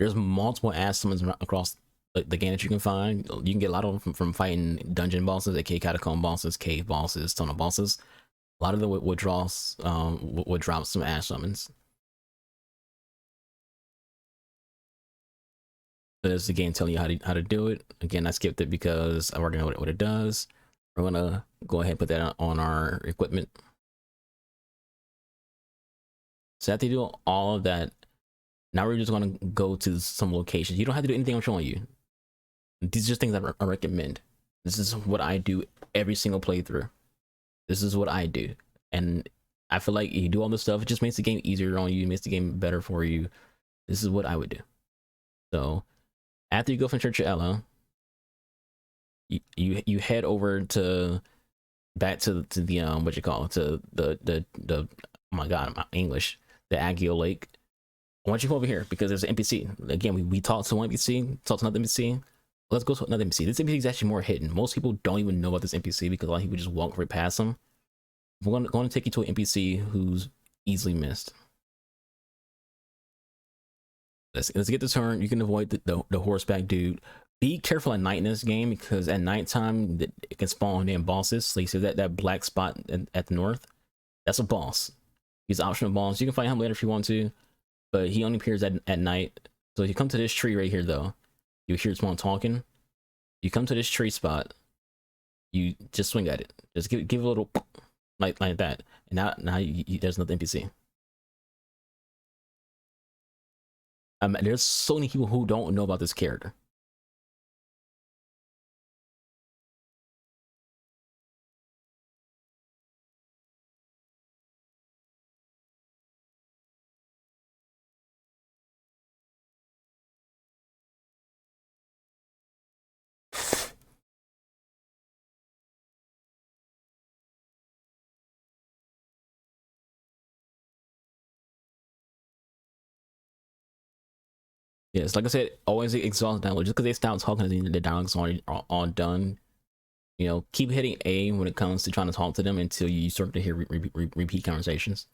There's multiple ash summons across the game that you can find. You can get a lot of them from fighting dungeon bosses, aka catacomb bosses, cave bosses, tunnel bosses. A lot of them would drop some ash summons. There's the game telling you how to do it. Again, I skipped it because I already know what it does. We're gonna go ahead and put that on our equipment. So after you do all of that, now we're just gonna go to some locations. You don't have to do anything I'm showing you. These are just things that I recommend. This is what I do every single playthrough. This is what I do. And I feel like you do all this stuff, it just makes the game easier on you, it makes the game better for you. This is what I would do. So after you go from Church of Ella, you head over to back to the what you call it, to the oh my god, my English, the Agio Lake. I want you to come over here because there's an NPC. Again, we talked to one NPC, talked to another NPC. Let's go to another NPC. This NPC is actually more hidden. Most people don't even know about this NPC because a lot of people just walk right past them. We're going to take you to an NPC who's easily missed. Let's get the turn. You can avoid the horseback dude. Be careful at night in this game because at nighttime it can spawn in bosses. So you see that black spot at the north? That's a boss. He's an optional boss. You can fight him later if you want to, but he only appears at night. So if you come to this tree right here though, you hear someone talking. You come to this tree spot, you just swing at it. Just give a little like that, and now there's another NPC. There's so many people who don't know about this character. Yes, like I said, always exhaust download. Just because they stop talking, the dialogue's already all done. You know, keep hitting A when it comes to trying to talk to them until you start to hear repeat conversations.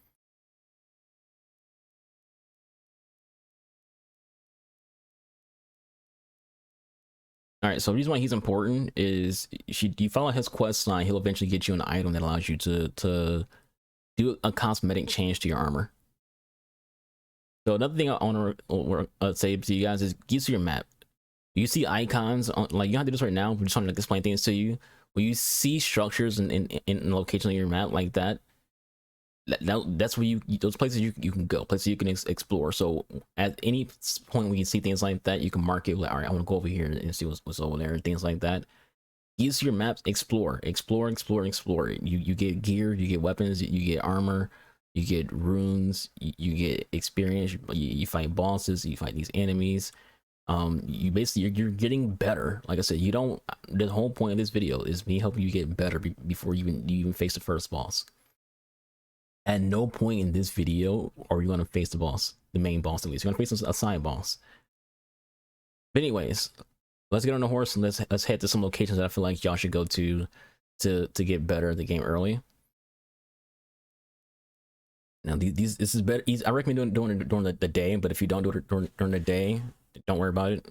All right, so the reason why he's important is you follow his quest line, he'll eventually get you an item that allows you to do a cosmetic change to your armor. So another thing I want to say to you guys is use your map. You see icons on, like, you don't have to do this right now. We're just trying to explain things to you. When you see structures in locations on your map like that, that's where those places you can go, places you can explore. So at any point when you see things like that, you can mark it like, all right, I want to go over here and see what's over there and things like that. Use your maps, explore. You get gear, you get weapons, you get armor, you get runes, you get experience. You fight bosses, you fight these enemies. You basically you're getting better. Like I said, you don't. The whole point of this video is me helping you get better before you even face the first boss. At no point in this video are you going to face the boss, the main boss at least. You're going to face a side boss. But anyways, let's get on the horse and let's head to some locations that I feel like y'all should go to get better at the game early. Now this is better. I recommend doing it during the day, but if you don't do it during the day, don't worry about it.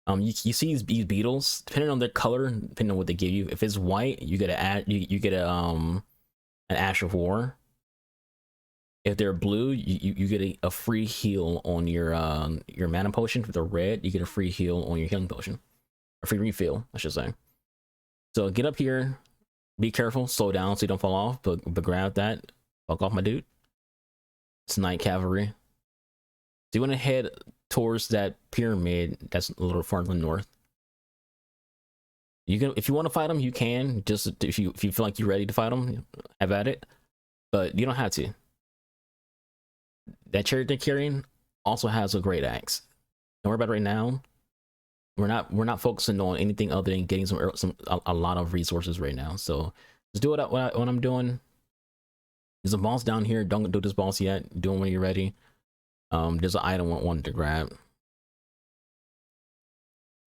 You see these beetles, depending on their color, depending on what they give you. If it's white, you get you get an Ash of War. If they're blue, you get a free heal on your mana potion. If they're red, you get a free heal on your healing potion, a free refill, I should say. So get up here, be careful, slow down so you don't fall off, but grab that. Fuck off, my dude. It's Night Cavalry. So you want to head towards that pyramid that's a little farther north. You can, if you want to fight them, you can. Just if you feel like you're ready to fight them, have at it. But you don't have to. That chariot they're carrying also has a great axe. Don't worry about it right now. We're not focusing on anything other than getting a lot of resources right now. So just do what I'm doing. There's a boss down here. Don't do this boss yet. Do it when you're ready. There's an item I wanted to grab.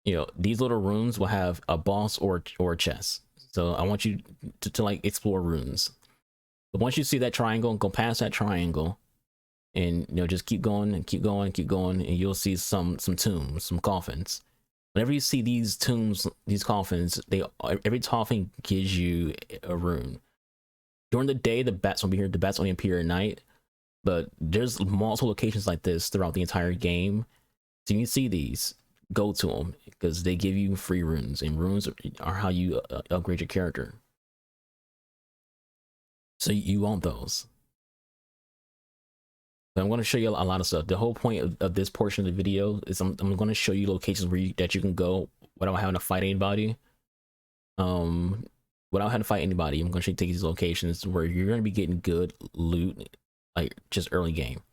You know, these little runes will have a boss or a chest. So I want you to like explore runes. But once you see that triangle, go past that triangle, and you know, just keep going and keep going and keep going, and you'll see some tombs, some coffins. Whenever you see these tombs, these coffins, every coffin gives you a rune. During the day, the bats won't be here. The bats only appear at night. But there's multiple locations like this throughout the entire game. So you see these, go to them because they give you free runes, and runes are how you upgrade your character. So you want those. But I'm going to show you a lot of stuff. The whole point of this portion of the video is I'm going to show you locations that you can go without having to fight anybody. Without having to fight anybody, I'm going to take you to these locations where you're going to be getting good loot, like just early game.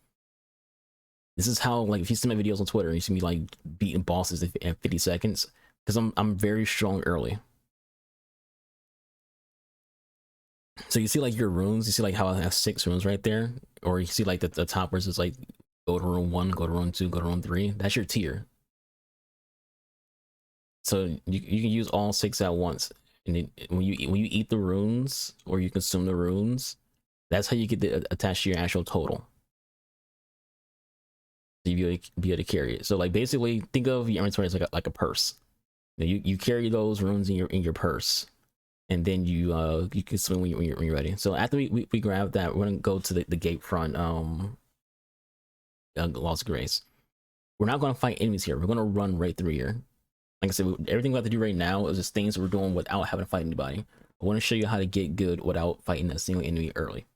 This is how, like, if you see my videos on Twitter, you see me like beating bosses at 50 seconds because I'm very strong early. So you see like your runes, you see like how I have 6 runes right there, or you see like the top where it's like go to rune 1, go to rune 2, go to rune 3. That's your tier. So you can use all 6 at once. And then when you eat the runes or you consume the runes, that's how you get attached to your actual total. So you be able to carry it. So like basically, think of your inventory as like a purse. You carry those runes in your purse, and then you can swing when you're ready. So after we grab that, we're gonna go to the gate front. Lost Grace. We're not gonna fight enemies here. We're gonna run right through here. Like I said, everything we have to do right now is just things we're doing without having to fight anybody. I want to show you how to get good without fighting a single enemy early.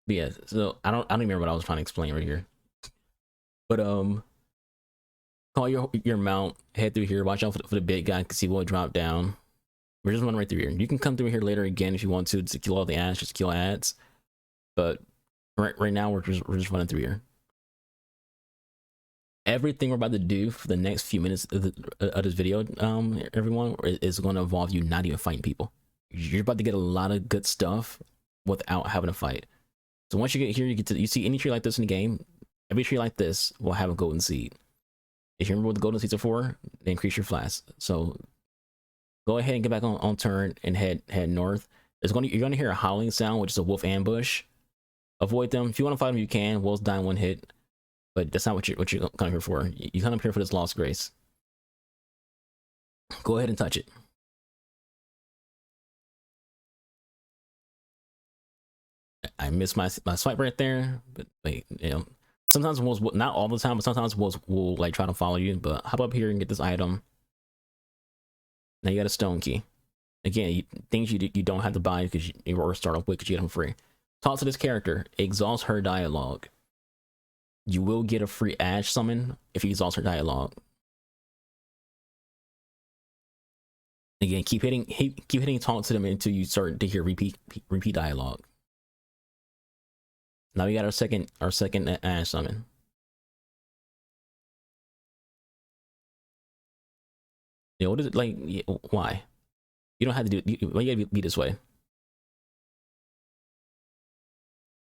But yeah, so I don't remember what I was trying to explain right here. But call your mount, head through here, watch out for the big guy because he will drop down. We're just running right through here. You can come through here later again if you want to kill all the ads, just kill ads. But right now we're just running through here. Everything we're about to do for the next few minutes of this video, everyone, is going to involve you not even fighting people. you're about to get a lot of good stuff without having to fight. So once you get here, you see any tree like this in the game. Every tree like this will have a golden seed. If you remember what the golden seeds are for, they increase your flask. So go ahead and get back on turn and head north. You're gonna hear a howling sound, which is a wolf ambush. Avoid them. If you want to fight them, you can. Wolves die in one hit, but that's not what you're coming here for. You come up here for this lost grace. Go ahead and touch it. I missed my swipe right there, but wait, you know, sometimes wolves, not all the time, but sometimes wolves will like try to follow you. But hop up here and get this item. Now you got a stone key. Again, things you don't have to buy because you or start off with because you get them free. Talk to this character. Exhaust her dialogue. You will get a free ash summon if you exhaust her dialogue. Again, keep hitting talk to them until you start to hear repeat dialogue. Now we got our second ash summon. You know, what is it like? Why? You don't have to do. Why you gotta be this way?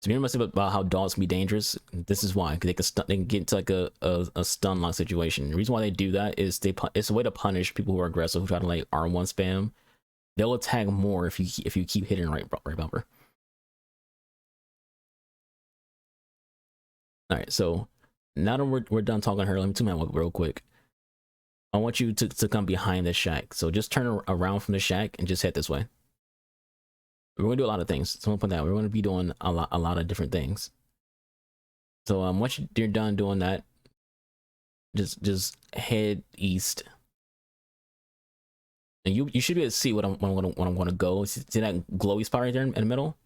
So remember I said about how dogs can be dangerous. This is why, because they can get into like a stun lock situation. The reason why they do that is it's a way to punish people who are aggressive, who try to like R1 spam. They'll attack more if you keep hitting right bumper. All right, so now that we're done talking to her, let me zoom out real quick. I want you to come behind the shack. So just turn around from the shack and just head this way. We're gonna do a lot of things. So I'm gonna put that. We're gonna be doing a lot of different things. So once you're done doing that, just head east, and you should be able to see what I'm gonna go. See that glowy spot right there in the middle?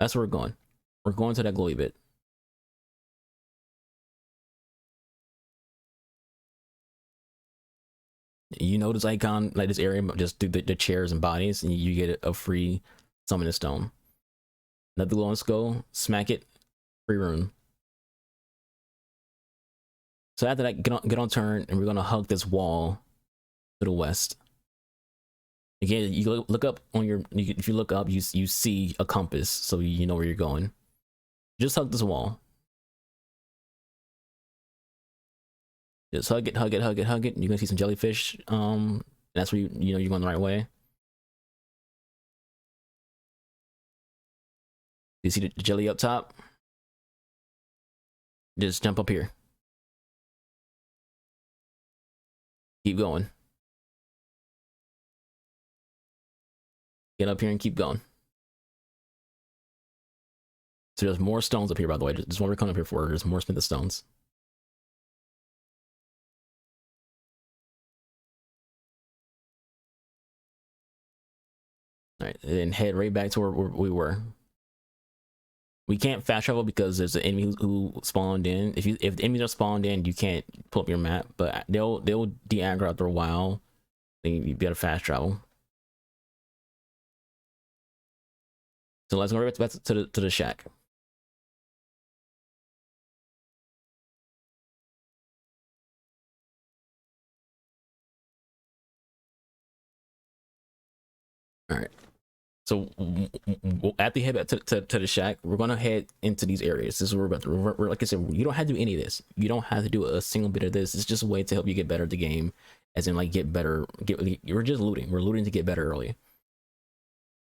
That's where we're going. We're going to that glowy bit. You know this icon, like this area, just do the chairs and bodies, and you get a free summon a stone. Another glowing skull, smack it, free rune. So after that, get on turn, and we're gonna hug this wall to the west. Again, you look up on your. If you look up, you see a compass, so you know where you're going. Just hug this wall. Just hug it, hug it, hug it, hug it. You're gonna see some jellyfish. That's where you know you're going the right way. You see the jelly up top? Just jump up here. Keep going. Get up here and keep going. So there's more stones up here, by the way. Just what we're coming up here for. There's more smith stones. All right, and then head right back to where we were. We can't fast travel because there's an enemy who spawned in. If the enemies are spawned in, you can't pull up your map. But they'll de-aggro after a while. Then you be able to fast travel. So let's go right back to the shack. All right. So at the head back to the shack, we're gonna head into these areas. This is where we're like I said, you don't have to do any of this. You don't have to do a single bit of this. It's just a way to help you get better at the game, as in like get better. You're just looting. We're looting to get better early.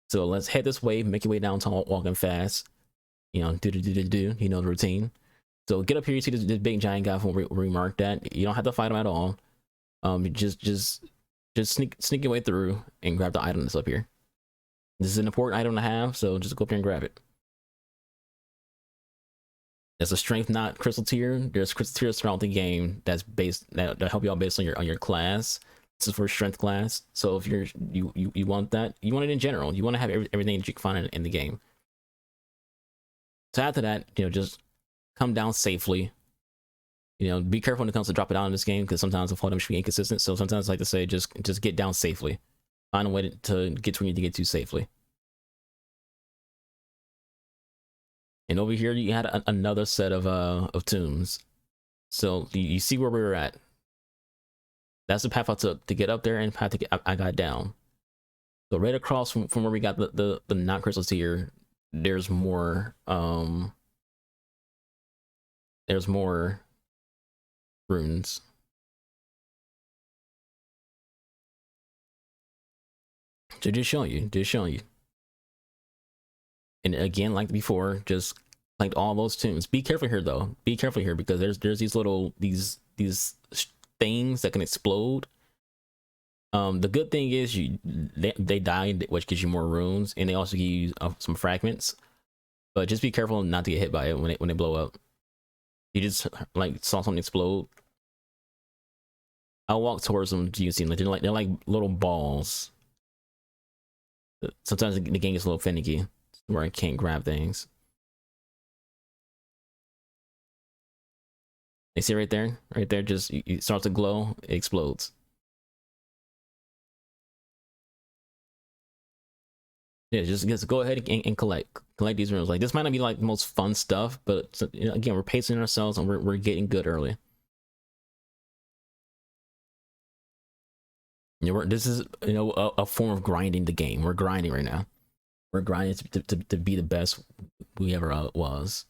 So let's head this way. Make your way downtown, walking fast. You know, do. You know the routine. So get up here. You see this big giant guy from where we marked that. You don't have to fight him at all. Just sneak your way through and grab the item that's up here. This is an important item to have, so just go up here and grab it. There's a strength knot crystal tier. There's crystal tiers throughout the game that help you out based on your class. This is for strength class. So if you want that, you want it in general. You want to have everything that you can find in the game. So after that, you know, just come down safely. You know, be careful when it comes to dropping down in this game because sometimes the fall damage can be inconsistent. So sometimes I like to say just get down safely. Find a way to get to where you need to get to safely. And over here, you had another set of tombs. So you see where we were at. That's the path I took to get up there and the path I got down. So right across from where we got the knot crystals here, there's more runes. So just showing you. And again, like before, just like all those tombs. Be careful here though. Be careful here because there's these little these things that can explode. The good thing is they die, which gives you more runes, and they also give you some fragments. But just be careful not to get hit by it when they blow up. You just like saw something explode. I'll walk towards them. You see, they're like little balls. Sometimes the game gets a little finicky where I can't grab things. You see right there? Right there, just it starts to glow, it explodes. Yeah, just go ahead and collect these rooms. Like this might not be like the most fun stuff, but you know, again, we're pacing ourselves and we're getting good early. You know, this is a form of grinding the game. We're grinding right now. We're grinding to be the best we ever was.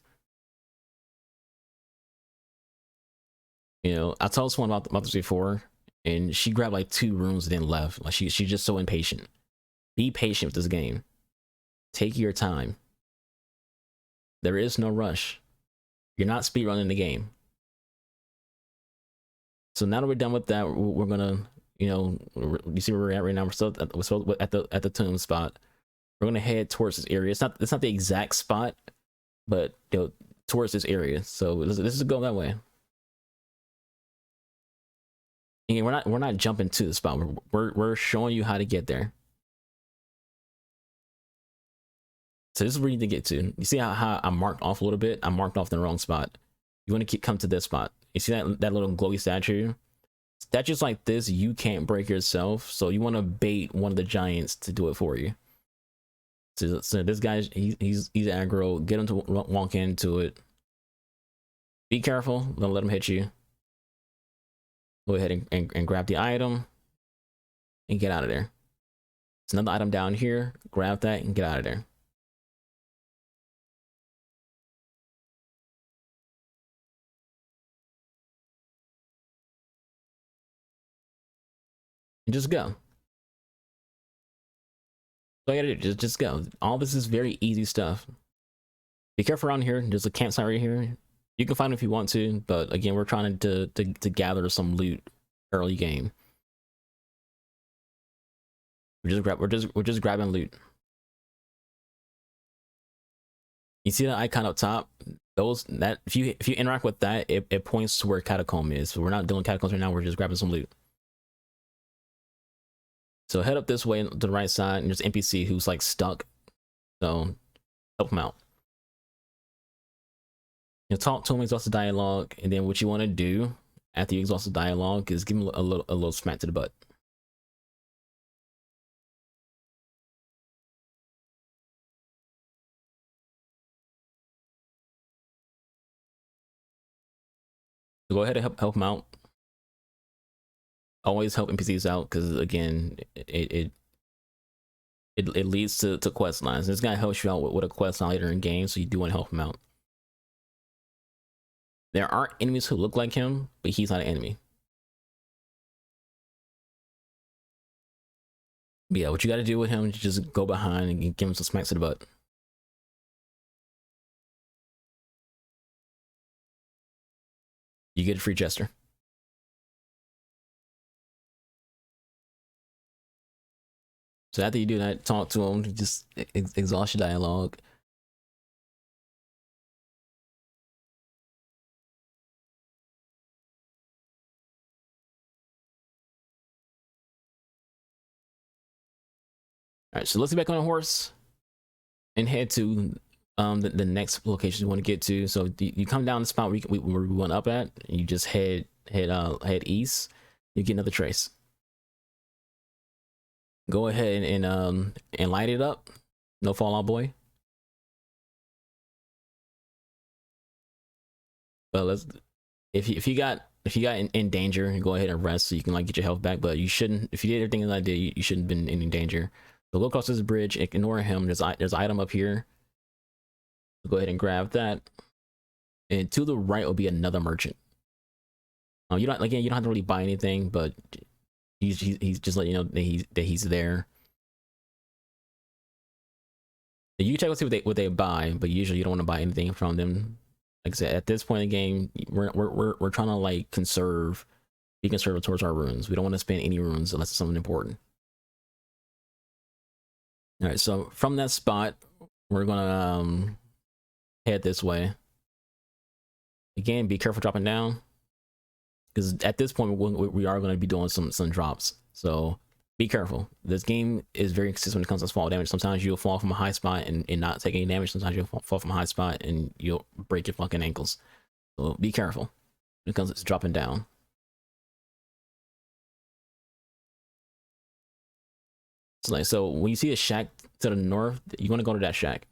You know, I told someone about this before, and she grabbed like 2 rooms and then left. Like she's just so impatient. Be patient with this game. Take your time. There is no rush. You're not speedrunning the game. So now that we're done with that, we're gonna, you see where we're at right now. We're still at the tomb spot. We're gonna head towards this area. It's not the exact spot, but towards this area. So let's just go that way. Again, we're not jumping to the spot. We're showing you how to get there. So this is where you need to get to. You see how I marked off a little bit? I marked off the wrong spot. You want to come to this spot. You see that little glowy statue? Statues like this you can't break yourself, so you want to bait one of the giants to do it for you. So this guy, he's aggro. Get him to walk into it. Be careful. Don't let him hit you. Go ahead and grab the item and get out of there. There's another item down here. Grab that and get out of there. And just go. So you gotta do, just go. All this is very easy stuff. Be careful around here. There's a campsite right here. You can find it if you want to, but again, we're trying to gather some loot early game. We're just grabbing loot. You see that icon up top? If you interact with that, it points to where Catacomb is. So we're not doing Catacombs right now. We're just grabbing some loot. So head up this way to the right side, and there's an NPC who's like stuck. So help him out. You talk to him, exhaust the dialogue, and then what you want to do after you exhaust the dialogue is give him a little smack to the butt. So go ahead and help him out. Always help NPCs out because again, it leads to quest lines. This guy helps you out with a quest line later in game, so you do want to help him out. There are enemies who look like him, but he's not an enemy. But yeah, what you got to do with him is just go behind and give him some smacks to the butt. You get a free jester. So after you do that, talk to him, just exhaust your dialogue. All right, so let's get back on a horse and head to the next location you want to get to. So you come down the spot where we went up at, and you just head east. You get another trace. Go ahead and light it up. No Fallout Boy. But if you got in danger, go ahead and rest so you can like get your health back. But you shouldn't. If you did everything as I did, you shouldn't have been in danger. So go across this bridge, ignore him. There's an item up here. Go ahead and grab that. And to the right will be another merchant. You don't, again, you don't have to really buy anything, but he's just letting you know that he's there. And you check to see what they buy, but usually you don't want to buy anything from them. Like I said, at this point in the game, we're trying to like be conservative towards our runes. We don't want to spend any runes unless it's something important. All right, so from that spot, we're gonna head this way. Again, be careful dropping down, because at this point we are going to be doing some drops. So be careful. This game is very consistent when it comes to fall damage. Sometimes you'll fall from a high spot and not take any damage. Sometimes you'll fall from a high spot and you'll break your fucking ankles. So be careful when it comes to dropping down. So when you see a shack to the north, you want to go to that shack.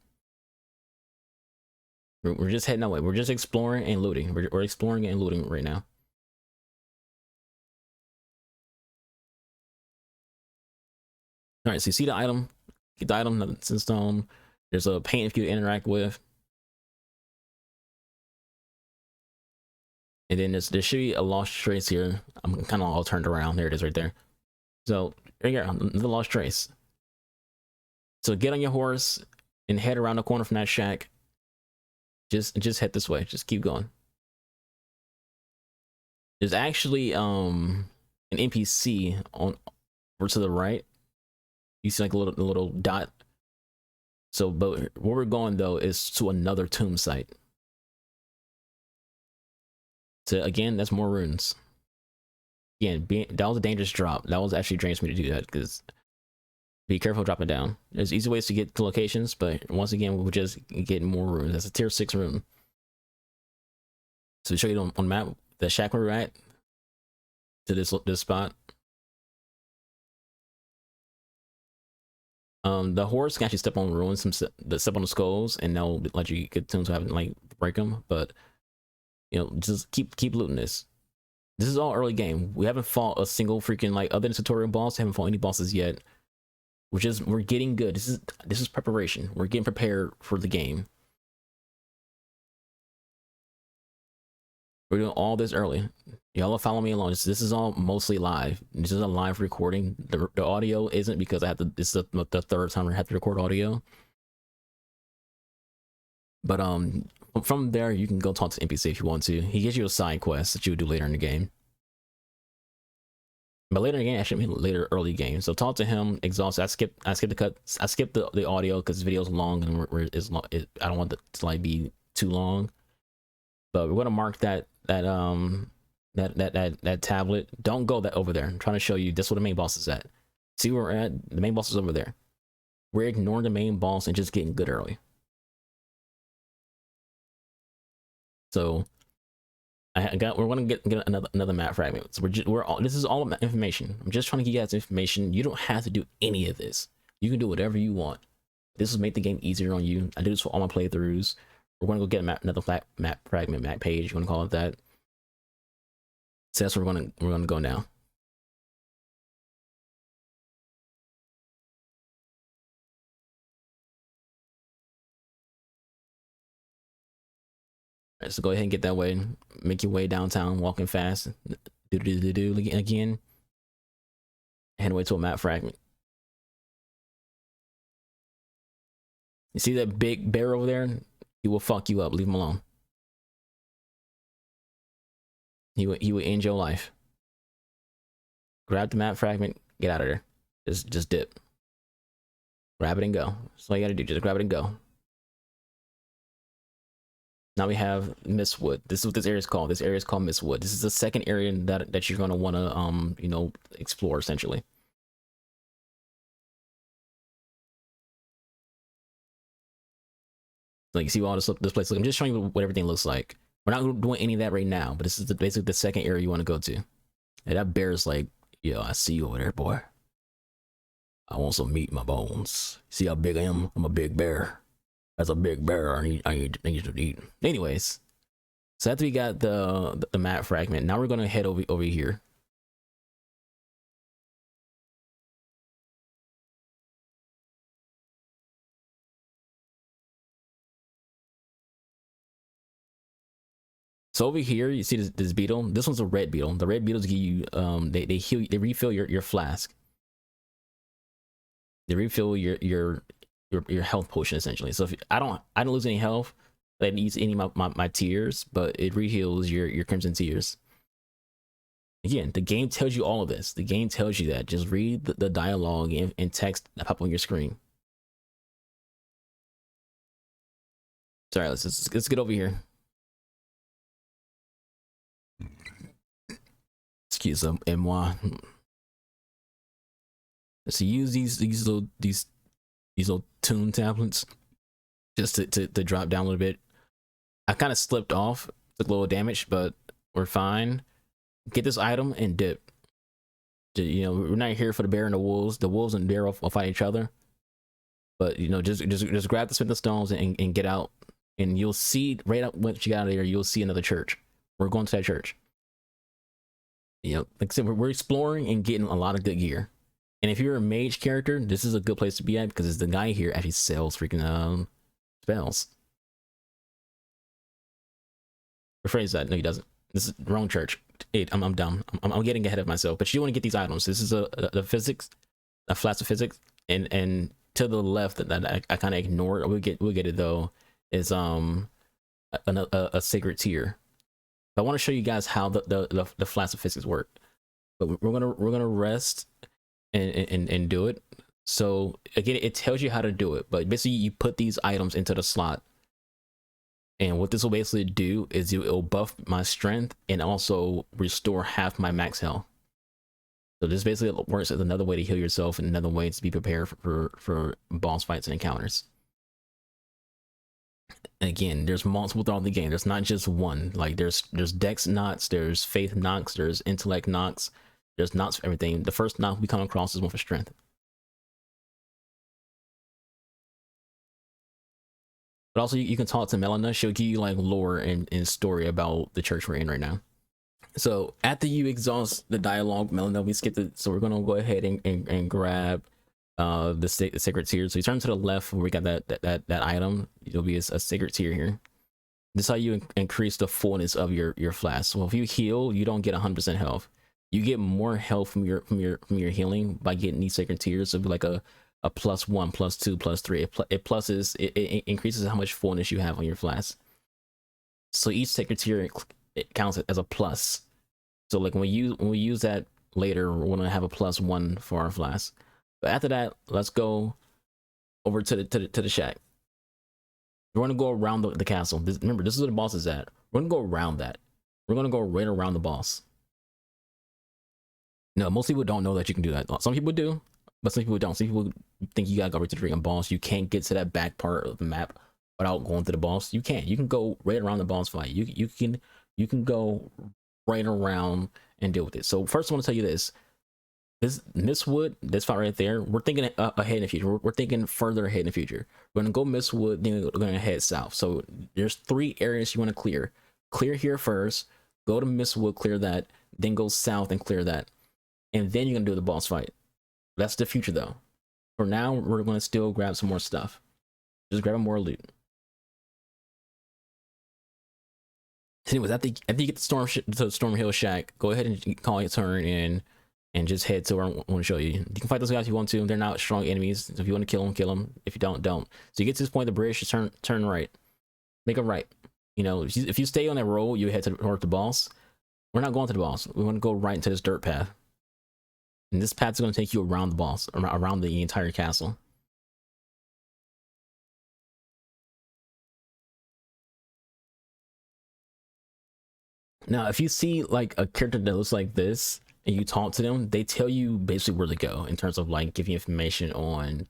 We're just heading that way. We're just exploring and looting. We're exploring and looting right now. All right, so you see the item. Get the item that's in stone. There's a paint for you to interact with. And then there should be a lost trace here. I'm kind of all turned around. There it is right there. So there you go, the lost trace. So get on your horse and head around the corner from that shack. Just head this way. Just keep going. There's actually an NPC on over to the right. You see like a little dot. So, but where we're going though is to another tomb site. So again, that's more runes. Again, that was a dangerous drop. That was actually dangerous for me to do that, because be careful dropping down. There's easy ways to get to locations, but once again, we'll just get more runes. That's a tier 6 rune. So to show you on the map, the shack where we're at, to this spot. The horse can actually step on ruins, step on the skulls, and they'll let you get tombs so haven't like break them. But you know, just keep looting this. This is all early game. We haven't fought a single freaking, like, other than tutorial boss, haven't fought any bosses yet. We're getting good. This is preparation. We're getting prepared for the game. We're doing all this early. Y'all are following me along. This is all mostly live. This is a live recording. The audio isn't, because I have to. This is the third time I have to record audio. But from there you can go talk to NPC if you want to. He gives you a side quest that you would do later in the game. But later in the game, actually, I mean later early game. So talk to him. Exhaust. I skipped the cut. I skipped the audio because the video's long and I don't want it to like be too long. But we're gonna mark that tablet. Don't go over there. I'm trying to show you this is where the main boss is at. See where we're at? The main boss is over there. We're ignoring the main boss and just getting good early. So we're gonna get another map fragment. So this is all information. I'm just trying to give you guys information. You don't have to do any of this. You can do whatever you want. This will make the game easier on you. I do this for all my playthroughs. We're gonna go get another map fragment, map page. You want to call it that? So that's where we're gonna go now. All right, so go ahead and get that way. Make your way downtown, walking fast. Do again. Head away to a map fragment. You see that big bear over there? He will fuck you up. Leave him alone. He would end your life. Grab the map fragment. Get out of there. Just dip. Grab it and go. That's all you gotta do. Just grab it and go. Now we have Mistwood. This is what this area is called. This area is called Mistwood. This is the second area that you're gonna want to you know, explore essentially. Like, you see all this place. I'm just showing you what everything looks like. We're not doing any of that right now, but this is basically the second area you want to go to. And that bear's like, yo, I see you over there, boy. I want some meat in my bones. See how big I am? I'm a big bear. That's a big bear. I need to eat. Anyways, so after we got the map fragment, now we're gonna head over here. So over here, you see this beetle. This one's a red beetle. The red beetles give you they heal, they refill your flask. They refill your health potion essentially. So if I don't lose any health, I didn't use any of my tears, but it reheals your crimson tears. Again, the game tells you all of this. The game tells you that. Just read the dialogue and text that pop on your screen. Sorry, let's get over here. Excuse moi. So use these little tune tablets just to drop down a little bit. I kind of slipped off, took a little damage, but we're fine. Get this item and dip. You know, we're not here for the bear and the wolves. The wolves and the bear will fight each other. But you know, just grab the smithing stones and get out, and you'll see right up once you get out of there, you'll see another church. We're going to that church. You know, like I said, we're exploring and getting a lot of good gear. And if you're a mage character, this is a good place to be at because the guy here actually sells freaking spells. Rephrase that. No, he doesn't. This is the wrong church. Hey, I'm dumb. I'm getting ahead of myself. But you want to get these items. This is a physics, a flask of physics, and to the left that I kind of ignored. We'll get it though. Is a sacred tier. I want to show you guys how the flask of physics work. But we're gonna rest and do it. So again, it tells you how to do it. But basically, you put these items into the slot. And what this will basically do is it'll buff my strength and also restore half my max health. So this basically works as another way to heal yourself and another way to be prepared for boss fights and encounters. And again, there's multiple throughout the game. There's not just one. Like there's dex knots, there's faith knocks, there's intellect knocks, there's knots for everything. The first knock we come across is one for strength. But also you can talk to Melina. She'll give you like lore and story about the church we're in right now. So after you exhaust the dialogue, Melina, we skipped it. So we're gonna go ahead and grab the sacred tier. So you turn to the left where we got that item. It'll be a sacred tier here. This is how you increase the fullness of your flask. So if you heal, you don't get 100% health. You get more health from your healing by getting these sacred tiers. So it'll be like a +1, +2, +3. It increases how much fullness you have on your flask. So each sacred tier it counts as a plus. So like when we use that later, we're gonna have a +1 for our flask. But after that, let's go over to the shack. We're gonna go around the castle. Remember, this is where the boss is at. We're gonna go around that. We're gonna go right around the boss. No, most people don't know that you can do that. Some people do, but some people don't. Some people think you gotta go right to the freaking boss. You can't get to that back part of the map without going to the boss. You can't. You can go right around the boss fight. You can go right around and deal with it. So first I want to tell you this. This Mistwood, this fight right there, we're thinking ahead in the future. We're thinking further ahead in the future. We're gonna go Mistwood, then we're gonna head south. So there's 3 areas you want to clear. Clear here first, go to Mistwood, clear that, then go south and clear that. And then you're gonna do the boss fight. That's the future though. For now, we're gonna still grab some more stuff. Just grab more loot. Anyways, after you get the Storm Hill Shack, go ahead and call your turn and just head to where I want to show you. You can fight those guys if you want to. They're not strong enemies. So if you want to kill them, kill them. If you don't, don't. So you get to this point of the bridge, just turn right. Make a right. You know, if you stay on that road, you head toward the boss. We're not going to the boss. We want to go right into this dirt path. And this path is going to take you around the boss, around the entire castle. Now, if you see like a character that looks like this and you talk to them, they tell you basically where to go in terms of like giving information on,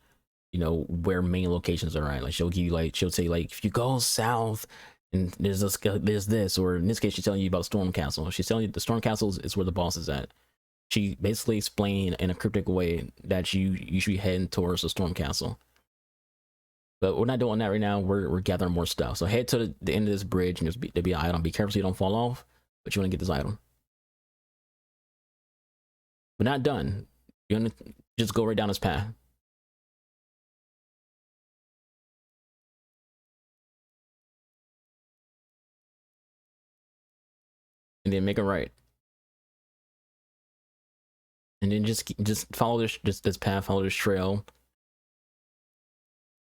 you know, where main locations are at. Like she'll give you like, she'll say like, if you go south and there's this, or in this case, she's telling you about Storm Castle. She's telling you the Storm Castle is where the boss is at. She basically explained in a cryptic way that you should be heading towards the Storm Castle. But we're not doing that right now. We're gathering more stuff. So head to the end of this bridge and there'll be an item. Be careful so you don't fall off, but you want to get this item. We're not done. You're gonna just go right down this path. and then make it right. And then just follow this path, follow this trail.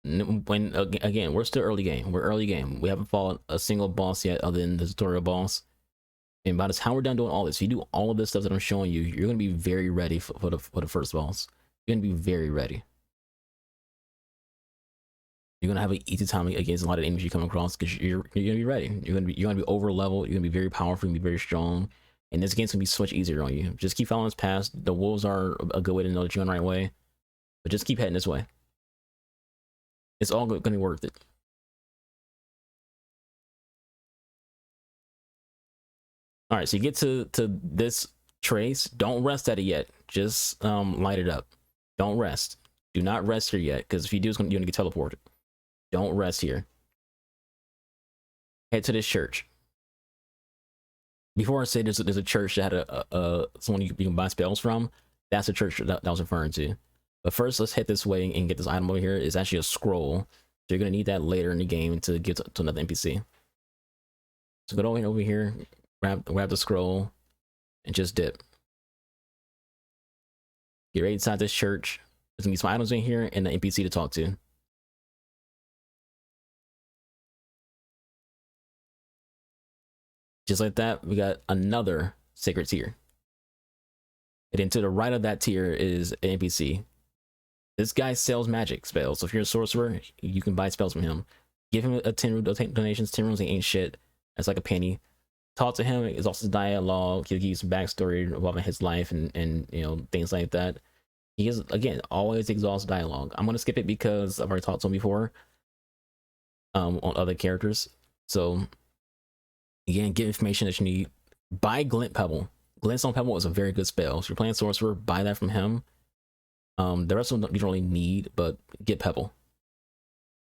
When again, we're still early game. We're early game. We haven't fought a single boss yet, other than the tutorial boss. And by the time we're done doing all this, if you do all of this stuff that I'm showing you, you're gonna be very ready for the first boss. You're gonna be very ready. You're gonna have an easy time against a lot of enemies you come across because you're gonna be ready. You're gonna be over leveled. You're gonna be very powerful. You're gonna be very strong. And this game's gonna be so much easier on you. Just keep following this path. The wolves are a good way to know that you're on the right way. But just keep heading this way. It's all gonna be worth it. All right, so you get to this trace. Don't rest at it yet. Just light it up. Don't rest. Do not rest here yet, because if you do, you're gonna get teleported. Don't rest here. Head to this church. Before I say there's a church that had someone you can buy spells from. That's the church that I was referring to. But first, let's head this way and get this item over here. It's actually a scroll. So you're gonna need that later in the game to get to another NPC. So go over here, grab the scroll, and just dip. Get right inside this church. There's gonna be some items in here and the NPC to talk to. Just like that, we got another sacred tier. And then to the right of that tier is an NPC. This guy sells magic spells. So if you're a sorcerer, you can buy spells from him. Give him a 10 donations. 10 runes ain't shit. That's like a penny. Talk to him. It's also dialogue. He'll give you some backstory involving his life and you know, things like that. He is, again, always exhaust dialogue. I'm gonna skip it because I've already talked to him before on other characters. So again, get information that you need. Buy Glint Pebble. Glintstone Pebble is a very good spell. So if you're playing sorcerer, buy that from him. The rest of them you don't really need, but get Pebble.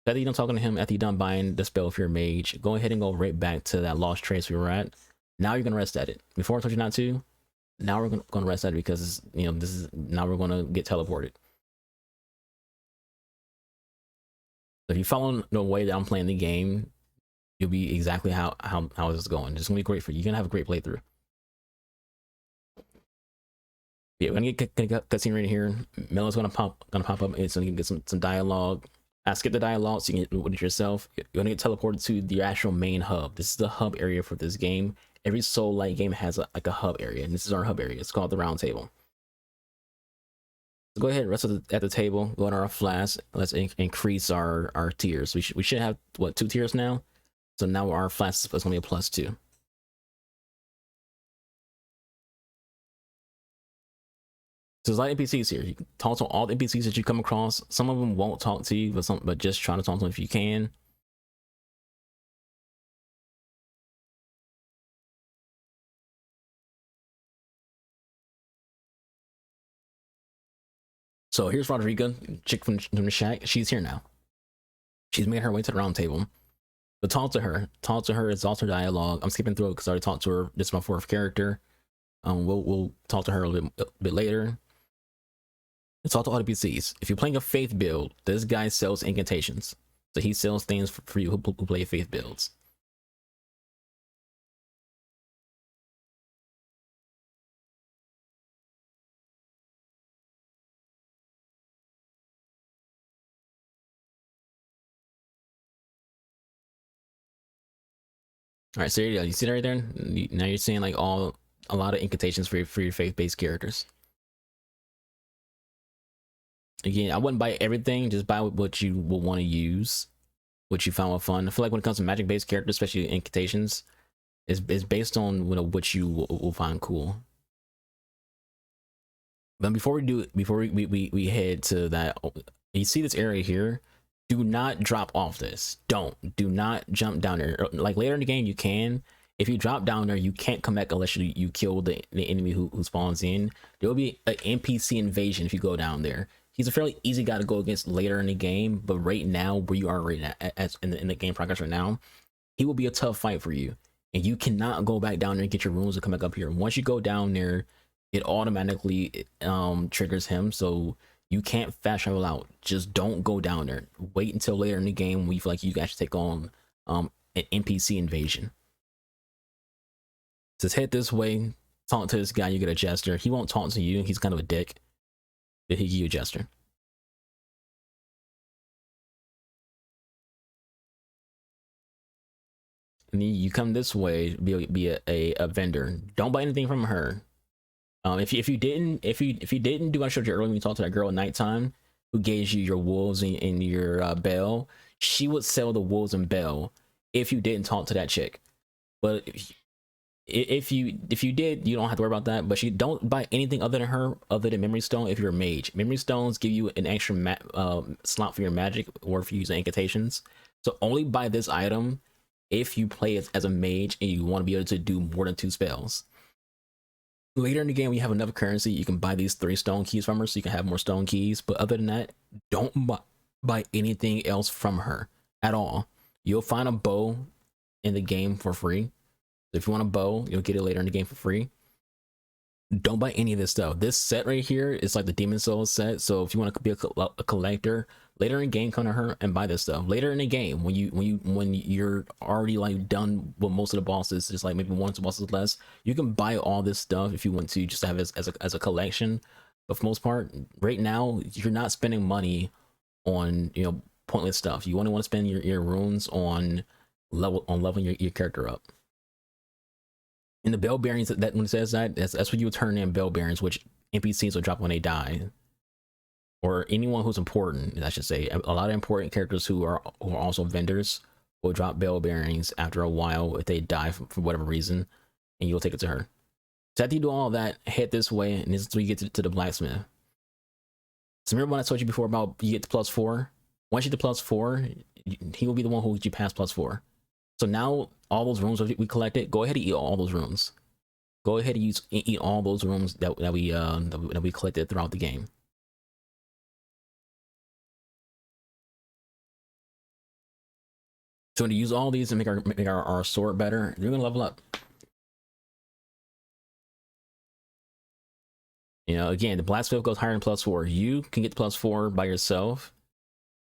After you're done talking to him, after you're done buying the spell if you're a mage, go ahead and go right back to that lost trace we were at. Now you're gonna rest at it. Before I told you not to, now we're gonna rest at it because you know now we're gonna get teleported. So if you follow the way that I'm playing the game, you'll be exactly how this is going. It's gonna be great for you. You're gonna have a great playthrough. Yeah, we're gonna get cutscene right here. Melo's gonna pop up. It's gonna get some dialogue. Skip the dialogue so you can get it yourself. You're gonna get teleported to the actual main hub. This is the hub area for this game. Every Soul-like game has like a hub area, and this is our hub area. It's called the Round Table. So go ahead and rest at the table. Go to our flask. Let's increase our tiers. We should have what, 2 tiers now. So now our flask is gonna be a +2. So there's a lot of NPCs here. You can talk to all the NPCs that you come across. Some of them won't talk to you, but just try to talk to them if you can. So here's Rodriga, chick from the shack. She's here now. She's made her way to the round table. But talk to her. Talk to her. It's also dialogue. I'm skipping through it because I already talked to her. This is my 4th character. We'll talk to her a bit later. Let's talk to all the NPCs. If you're playing a faith build, this guy sells incantations. So he sells things for you who play faith builds. All right, so you see that right there? Now you're seeing like a lot of incantations for your faith-based characters. Again, I wouldn't buy everything. Just buy what you will want to use, what you found fun. I feel like when it comes to magic-based characters, especially incantations, is based on what you will find cool. But before we head to that, you see this area here. Do not drop off this. Do not jump down there. Like later in the game, you can. If you drop down there, you can't come back unless you kill the enemy who spawns in. There will be an NPC invasion if you go down there. He's a fairly easy guy to go against later in the game, but right now, where you are right now, in the game progress right now, he will be a tough fight for you. And you cannot go back down there and get your runes and come back up here. Once you go down there, it automatically triggers him, so you can't fast travel out. Just don't go down there. Wait until later in the game when you feel like you can actually take on an NPC invasion. Just head this way, talk to this guy, you get a gesture. He won't talk to you, he's kind of a dick, but he give you a gesture. And then you come this way, be a vendor. Don't buy anything from her. If you didn't do what I showed you earlier when you talked to that girl at nighttime who gave you your wolves and your bell, she would sell the wolves and bell if you didn't talk to that chick. But if you did, you don't have to worry about that. But she don't buy anything other than her, other than memory stone. If you're a mage, memory stones give you an extra slot for your magic or if you use incantations. So only buy this item if you play as a mage and you want to be able to do more than 2 spells. Later in the game, when you have enough currency, you can buy these 3 stone keys from her, so you can have more stone keys. But other than that, don't buy anything else from her at all. You'll find a bow in the game for free. If you want a bow, you'll get it later in the game for free. Don't buy any of this stuff. This set right here is like the Demon Souls set. So if you want to be a collector, later in the game, come to her and buy this stuff. Later in the game, when you're already like done with most of the bosses, just like maybe 1 or 2 bosses less, you can buy all this stuff if you want to, just to have it as a collection. But for the most part, right now, you're not spending money on pointless stuff. You only want to spend your runes on leveling your character up. In the bell bearings, that when it says that's what you would turn in bell bearings, which NPCs will drop when they die, or anyone who's important. I should say a lot of important characters who are also vendors will drop bell bearings after a while if they die for whatever reason, and you'll take it to her. So after you do all that, head this way, and this is where you get to the blacksmith. So remember when I told you before about you get to +4? Once you get to +4, he will be the one who gets you past +4. So now all those rooms we collected, go ahead and eat all those rooms. Go ahead and eat all those rooms that we collected throughout the game. So to use all these and make our sword better, you're gonna level up. Again, the blacksmith goes higher than +4. You can get to +4 by yourself,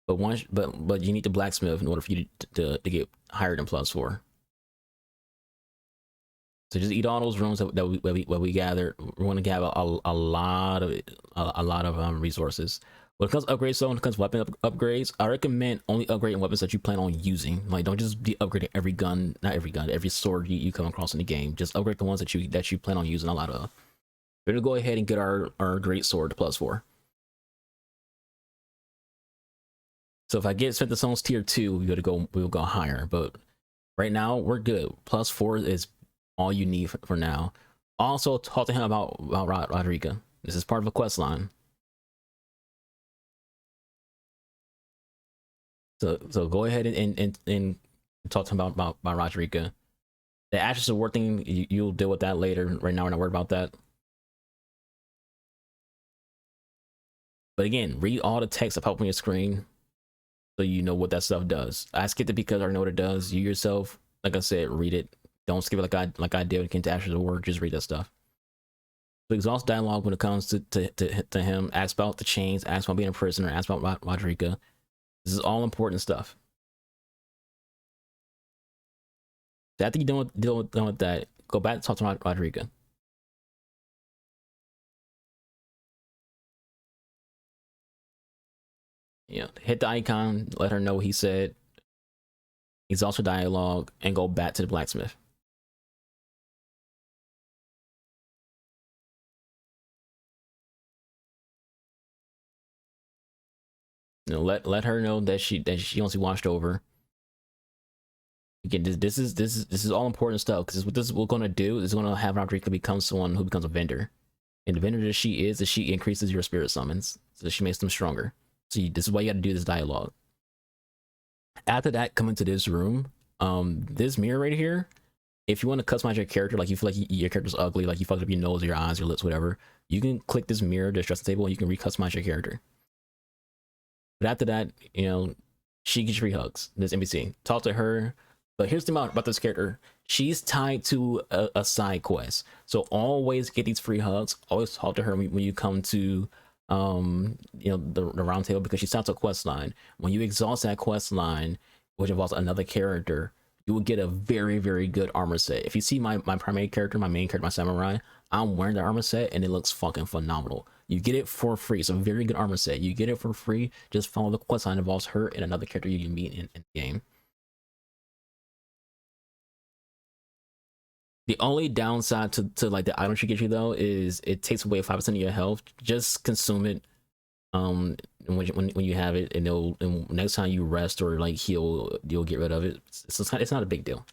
but you need the blacksmith in order for you to get higher than +4. So just eat all those rooms that we gathered. We're going to have a lot of resources. When it comes to upgrades, when it comes to weapon upgrades, I recommend only upgrading weapons that you plan on using. Like, don't just be upgrading every gun, not every gun, every sword you come across in the game. Just upgrade the ones that you plan on using a lot of. We're gonna go ahead and get our great sword to +4. So if I get Spent the Stones tier 2, we'll go higher. But right now we're good. +4 is all you need for now. Also, talk to him about Rodriga. This is part of a quest line. So go ahead and talk to him about Rodriga. The Ashes of War thing, you'll deal with that later. Right now, we're not worried about that. But again, read all the text that pop up on your screen so you know what that stuff does. I skipped it because I already know what it does. You yourself, like I said, read it. Don't skip it like I did when it came to Ashes of War. Just read that stuff. So exhaust dialogue when it comes to him. Ask about the chains. Ask about being a prisoner. Ask about Rodriga. This is all important stuff. So after you're done with that, go back and talk to Rodriga. Hit the icon, let her know what he said, exhaust her dialogue, and go back to the blacksmith. Let her know that she wants to be washed over. Again, this is all important stuff, because what this is going to do is going to have Rodriga become someone who becomes a vendor, and the vendor that she is she increases your spirit summons, so she makes them stronger. So this is why you got to do this dialogue. After that, come into this room. This mirror right here, if you want to customize your character, like you feel like your character's ugly, like you fucked up your nose, your eyes, your lips, whatever, you can click this mirror, this dressing table, and you can recustomize your character. But after that, she gets free hugs. This NPC, talk to her. But here's the thing about this character: she's tied to a side quest. So always get these free hugs. Always talk to her when you come to the round table, because she starts a quest line. When you exhaust that quest line, which involves another character, you will get a very, very good armor set. If you see my primary character, my main character, my samurai, I'm wearing the armor set and it looks fucking phenomenal. You get it for free. It's a very good armor set. You get it for free. Just follow the quest line, involves her and another character you can meet in the game. The only downside to like the item she gives you though is it takes away 5% of your health. Just consume it when you have it, and next time you rest or like heal, you'll get rid of it. It's not a big deal.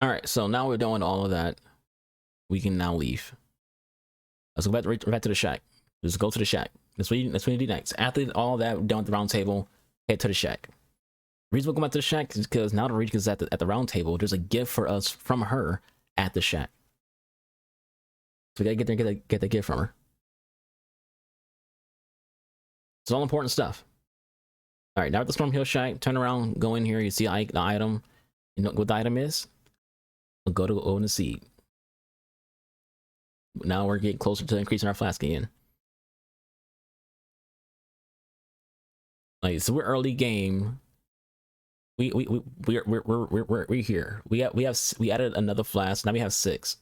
All right, so now we're doing all of that. We can now leave. Let's go back to the shack. Just go to the shack. That's what you do next. After all that done at the round table, head to the shack. The reason we're going back to the shack is because now the region is at the round table. There's a gift for us from her at the shack. So we gotta get there and get the gift from her. It's all important stuff. All right, now at the Stormhill shack, turn around, go in here. You see the item. You know what the item is? We'll go to own the seed. Now we're getting closer to increasing our flask again. Like, so we're early game. We're here. We added another flask. Now we have 6.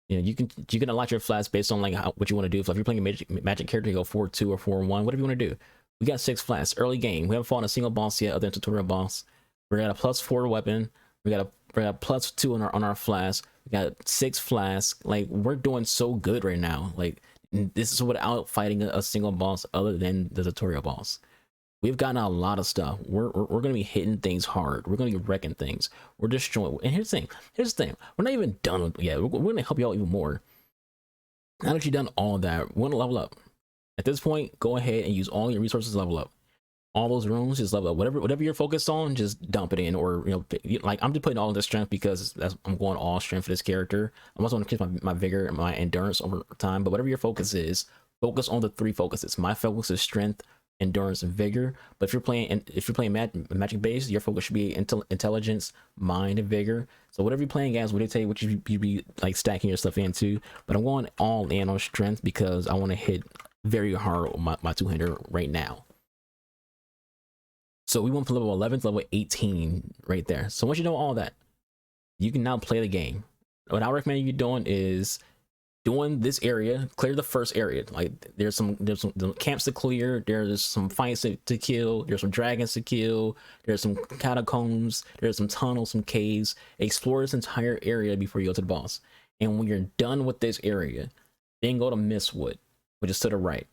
You know, you can unlock your flask based on like what you want to do. So if you're playing a magic character, you go 4-2 or 4-1, whatever you want to do. We got 6 flasks. Early game. We haven't fought a single boss yet, other than tutorial boss. We got a +4 weapon. We got +2 on our flask. We got 6 flasks. Like, we're doing so good right now. Like, this is without fighting a single boss other than the tutorial boss. We've gotten a lot of stuff. We're gonna be hitting things hard. We're gonna be wrecking things. We're destroying. And here's the thing. We're not even done yet. We're gonna help you out even more. Now that you've done all that, we want to level up. At this point, go ahead and use all your resources to level up. All those rooms, just level up. Whatever you're focused on, just dump it in. Or, you know, like, I'm just putting all of this strength because I'm going all strength for this character. I'm also going to keep my vigor and my endurance over time. But whatever your focus is, focus on the 3 focuses. My focus is strength, endurance, and vigor. But if you're playing magic based, your focus should be intelligence, mind, and vigor. So whatever you're playing as, we did tell you what you be like stacking your stuff into. But I'm going all in on strength because I want to hit very hard on my 200 right now. So we went from level 11 to level 18 right there. So once you know all that, you can now play the game. What I recommend you doing is doing this area, clear the first area. Like, there's some camps to clear, there's some fights to kill, there's some dragons to kill, there's some catacombs, there's some tunnels, some caves. Explore this entire area before you go to the boss. And when you're done with this area, then go to Mistwood, which is to the right.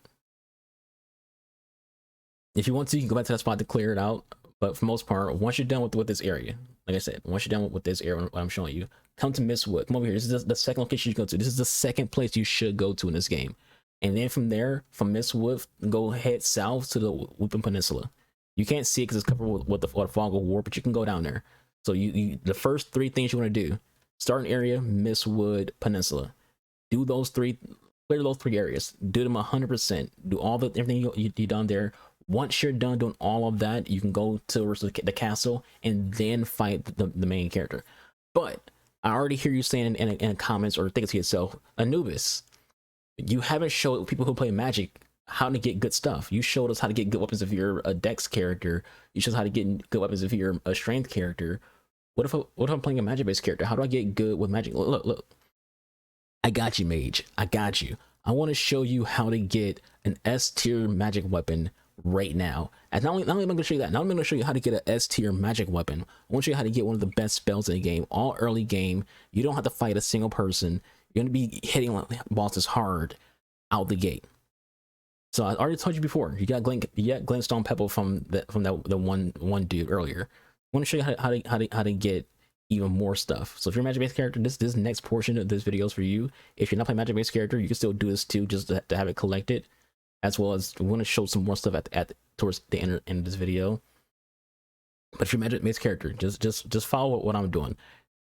If you want to, you can go back to that spot to clear it out. But for the most part, once you're done with this area, like I said, once you're done with this area, what I'm showing you, come to Mistwood. Come over here. This is the second location you go to. This is the second place you should go to in this game. And then from there, from Mistwood, go head south to the Whooping Peninsula. You can't see it because it's covered with the fog of war, but you can go down there. So the first 3 things you want to do: start an area, Mistwood, Peninsula. Do those 3, clear those 3 areas. Do them 100%. Do everything you done there. Once you're done doing all of that, you can go to the castle and then fight the main character. But I already hear you saying in the comments or thinking to yourself, Anubis, you haven't showed people who play Magic how to get good stuff. You showed us how to get good weapons if you're a Dex character. You showed us how to get good weapons if you're a Strength character. What if I'm playing a Magic-based character? How do I get good with Magic? Look. I got you, Mage. I got you. I want to show you how to get an S-tier Magic weapon right now. And not only am I going to show you that, now I'm going to show you how to get an S-tier magic weapon. I want to show you how to get one of the best spells in the game, all early game. You don't have to fight a single person. You're going to be hitting bosses hard out the gate. So I already told you before, you got Glintstone Pebble from the one dude earlier. I want to show you how to get even more stuff. So if you're a magic-based character, this next portion of this video is for you. If you're not playing magic-based character, you can still do this too, just to have it collected. As well as we want to show some more stuff towards the end of this video. But if you're a magic-based character, just follow what I'm doing.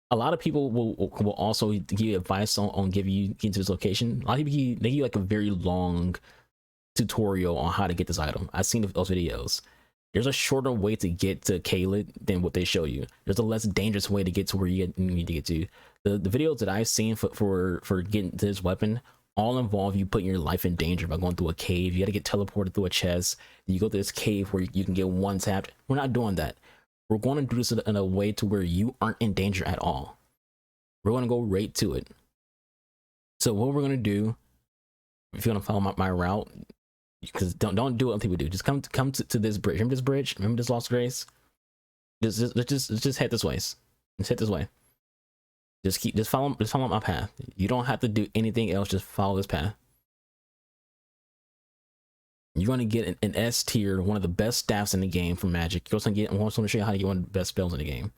A lot of people will also give you advice on getting you into this location. A lot of people they give you like a very long tutorial on how to get this item. I've seen those videos. There's a shorter way to get to Caelid than what they show you. There's a less dangerous way to get to where you need to get to. The videos that I've seen for getting to this weapon all involve you putting your life in danger by going through a cave. You got to get teleported through a chest. You go to this cave where you can get one tapped. We're not doing that. We're going to do this in a way to where you aren't in danger at all. We're going to go right to it. So what we're going to do, if you want to follow my route, because don't do what other people do. Just come to this bridge. Remember this bridge? Remember this Lost Grace? Just head this way. Just head this way. Just follow my path. You don't have to do anything else. Just follow this path. You're gonna get an S tier, one of the best staffs in the game for Magic. You're also gonna get. I'm also gonna show you how to get one of the best spells in the game.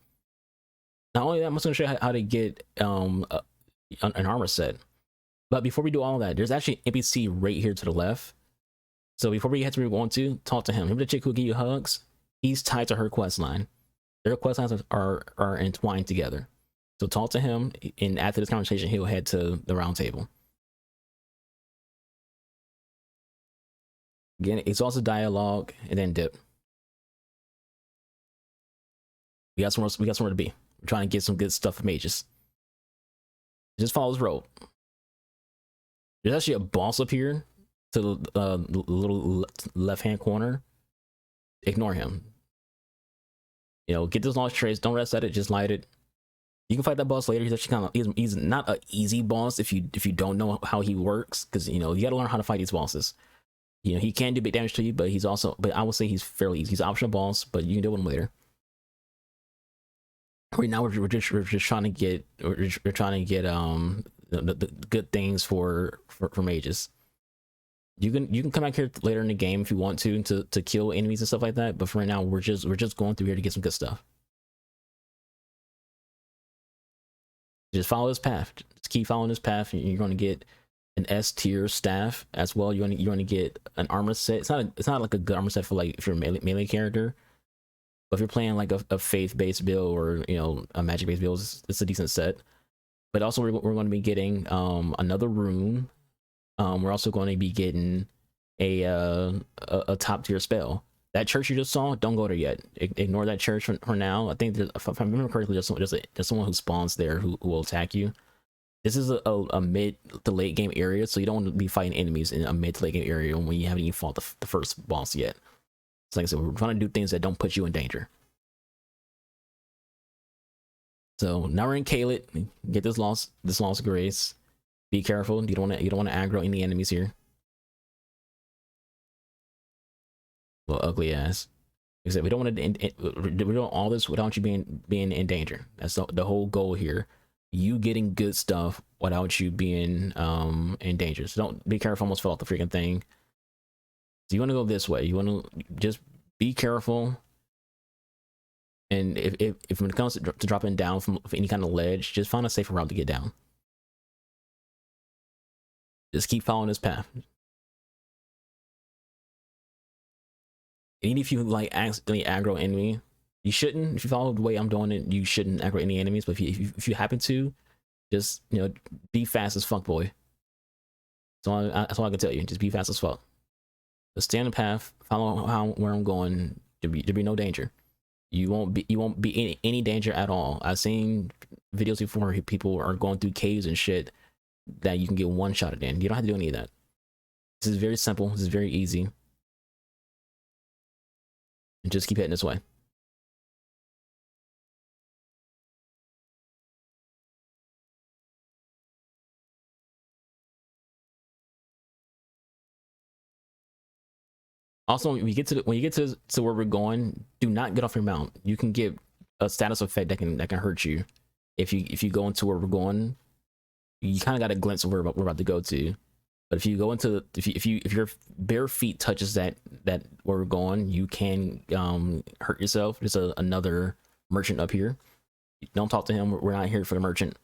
Not only that, I'm also gonna show you how to get an armor set. But before we do all that, there's actually an NPC right here to the left. So before we head to where we're going to, talk to him. Remember the chick who give you hugs? He's tied to her quest line. Their quest lines are entwined together. So talk to him, and after this conversation, he'll head to the round table. Again, it's also dialogue, and then dip. We got somewhere to be. We're trying to get some good stuff for mages. Just follow this road. There's actually a boss up here to the little left-hand corner. Ignore him. You know, get this launch trace. Don't rest at it. Just light it. You can fight that boss later. He's actually he's not an easy boss if you don't know how he works, because you know you got to learn how to fight these bosses. You know, he can do big damage to you, but I would say he's fairly easy. He's an optional boss, but you can deal with him later. Right now we're just trying to get the good things for mages. You can come back here later in the game if you want to kill enemies and stuff like that, but for right now we're just going through here to get some good stuff. Just follow this path. Just keep following this path, and you're going to get an S tier staff as well. You're going to get an armor set. It's not like a good armor set for like if you're a melee character, but if you're playing like a faith based build or you know a magic based build, it's a decent set. But also we're going to be getting another rune. We're also going to be getting a top tier spell. That church you just saw, don't go there yet. Ignore that church for now. I think if I remember correctly, there's someone who spawns there who will attack you. This is a mid to late game area, so you don't want to be fighting enemies in a mid to late game area when you haven't even fought the first boss yet. So like I said, we're trying to do things that don't put you in danger. So now we're in Caelid. Get this lost grace. Be careful. You don't want to aggro any enemies here. Well, ugly ass. Like I said, we don't want to. We're doing all this without you being in danger. That's the whole goal here. You getting good stuff without you being in danger. So don't be careful. Almost fell off the freaking thing. So you want to go this way. You want to just be careful. And if when it comes to dropping down from any kind of ledge, just find a safer route to get down. Just keep following this path. Even if you like accidentally aggro enemy, you shouldn't. If you follow the way I'm doing it, you shouldn't aggro any enemies. But if you happen to, just be fast as fuck, boy. That's all I can tell you. Just be fast as fuck. Just stay on the path. Follow where I'm going. There be no danger. You won't be in any danger at all. I've seen videos before where people are going through caves and shit that you can get one shot at in. You don't have to do any of that. This is very simple. This is very easy. And just keep heading this way. Also, when you get to where we're going, do not get off your mount. You can get a status effect that can hurt you if you go into where we're going. You kind of got a glimpse of where we're about to go to. But if you go into if your bare feet touches that where we're going, you can hurt yourself. There's another merchant up here. Don't talk to him. We're not here for the merchant.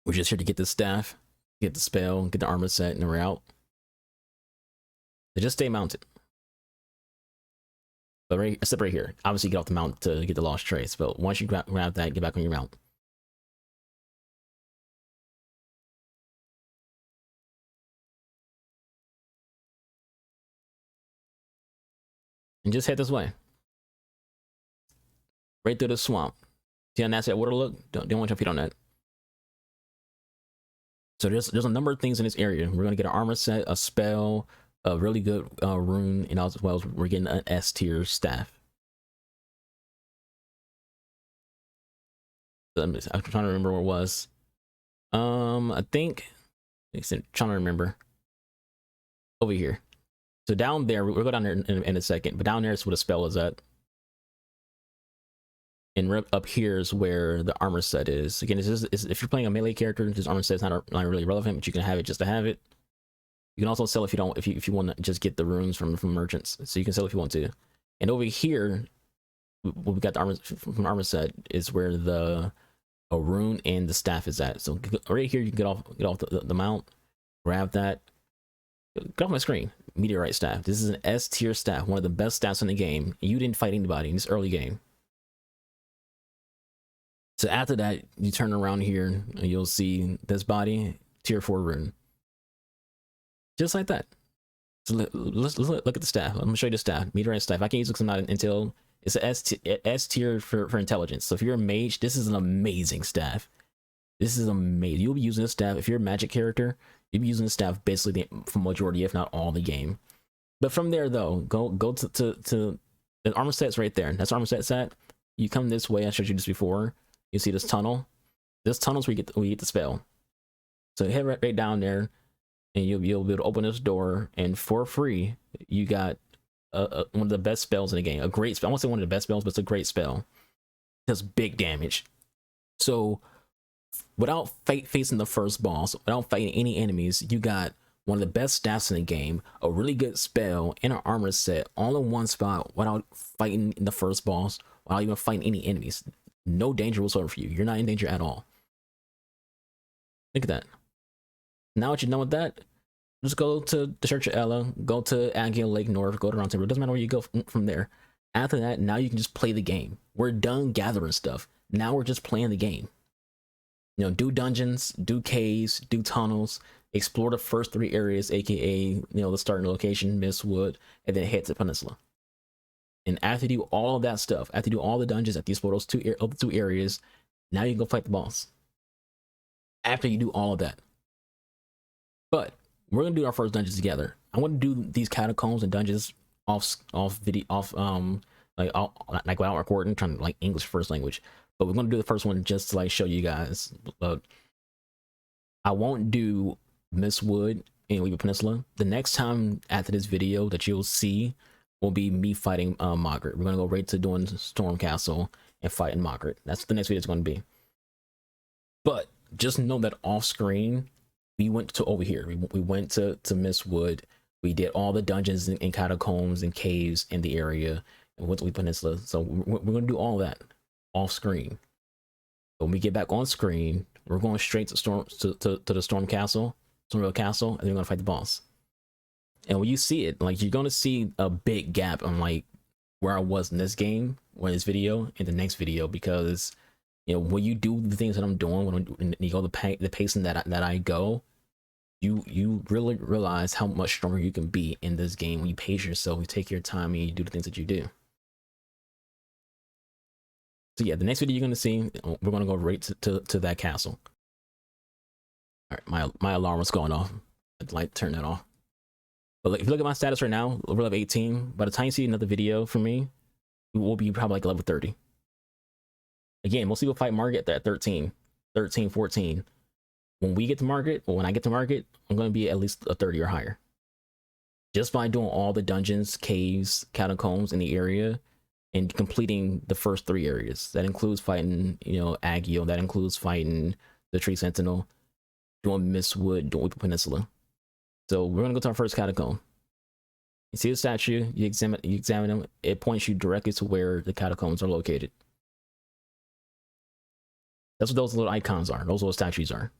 We're just here to get the staff, get the spell, get the armor set, and we're out. So just stay mounted. But except right here. Obviously get off the mount to get the lost trace. But once you grab that, get back on your mount. and just head this way. Right through the swamp. See how nasty that water look? Don't want your feet on that. So there's a number of things in this area. We're gonna get an armor set, a spell, a really good rune, and as well as we're getting an S tier staff. So I'm trying to remember where it was. I think I'm trying to remember. Over here. So down there, we'll go down there in a second, but down there is where the spell is at. And up here is where the armor set is. Again, if you're playing a melee character, this armor set is not really relevant, but you can have it just to have it. You can also sell if you want to just get the runes from merchants. So you can sell if you want to. And over here, what we got the armor from armor set is where a rune and the staff is at. So right here, you can get off the mount, grab that. Get off my screen. Meteorite staff. This is an S tier staff, one of the best staffs in the game. You didn't fight anybody in this early game. So after that, you turn around here and you'll see this body, tier 4 rune. Just like that. So let's look at the staff. I'm gonna show you the staff. Meteorite staff. I can't use it because I'm not until it's an S tier for intelligence. So if you're a mage, this is an amazing staff. This is amazing. You'll be using this staff if you're a magic character. You'll be using the staff basically for majority, if not all, the game. But from there though, go to the armor set's right there. That's armor set. You come this way. I showed you this before. You see this tunnel. This tunnel's where you get the spell. So head right down there, and you'll be able to open this door, and for free, you got one of the best spells in the game. A great spell. I won't say one of the best spells, but it's a great spell. It does big damage. So without facing the first boss, without fighting any enemies, you got one of the best staffs in the game, a really good spell, and an armor set all in one spot without fighting the first boss, without even fighting any enemies. No danger whatsoever for you. You're not in danger at all. Look at that. Now that you're done with that, just go to the Church of Ella, go to Agia Lake North, go to Round Table. It doesn't matter where you go from there. After that, now you can just play the game. We're done gathering stuff. Now we're just playing the game. You know, do dungeons, do caves, do tunnels, explore the first 3 areas, aka the starting location, Mistwood, and then head to Peninsula. And after you do all of that stuff, after you do all the dungeons, after you explore those two areas, now you can go fight the boss. After you do all of that. But we're gonna do our first dungeons together. I want to do these catacombs and dungeons off without recording, trying to like English first language. But we're gonna do the first one just to like show you guys. I won't do Mistwood and Weaver Peninsula. The next time after this video that you'll see will be me fighting Margaret. We're gonna go right to doing Storm Castle and fighting Margaret. That's what the next video is gonna be. But just know that off screen, we went to over here. We went to Mistwood. We did all the dungeons and catacombs and caves in the area, and went to Weaver Peninsula. So we're gonna do all that off screen. When we get back on screen, we're going straight to the Stormville Castle, and then we're gonna fight the boss. And when you see it, like you're gonna see a big gap on like where I was in this game or this video and the next video, because when you do the things that I'm doing, when you go the pacing that I go, you really realize how much stronger you can be in this game when you pace yourself, you take your time, and you do the things that you do. So yeah, the next video you're gonna see, we're gonna go right to that castle. All right, my alarm was going off. I'd like to turn that off. But if you look at my status right now, we're level 18. By the time you see another video from me, we will be probably like level 30. Again, most people fight Margaret at 13, 14. When we get to Margaret, or when I get to Margaret, I'm going to be at least a 30 or higher. Just by doing all the dungeons, caves, catacombs in the area, and completing the first 3 areas. That includes fighting, Agio. That includes fighting the Tree Sentinel, doing Mistwood, doing Weaver Peninsula. So we're gonna go to our first catacomb. You see the statue, you examine them, it points you directly to where the catacombs are located. That's what those little icons are, those little statues are.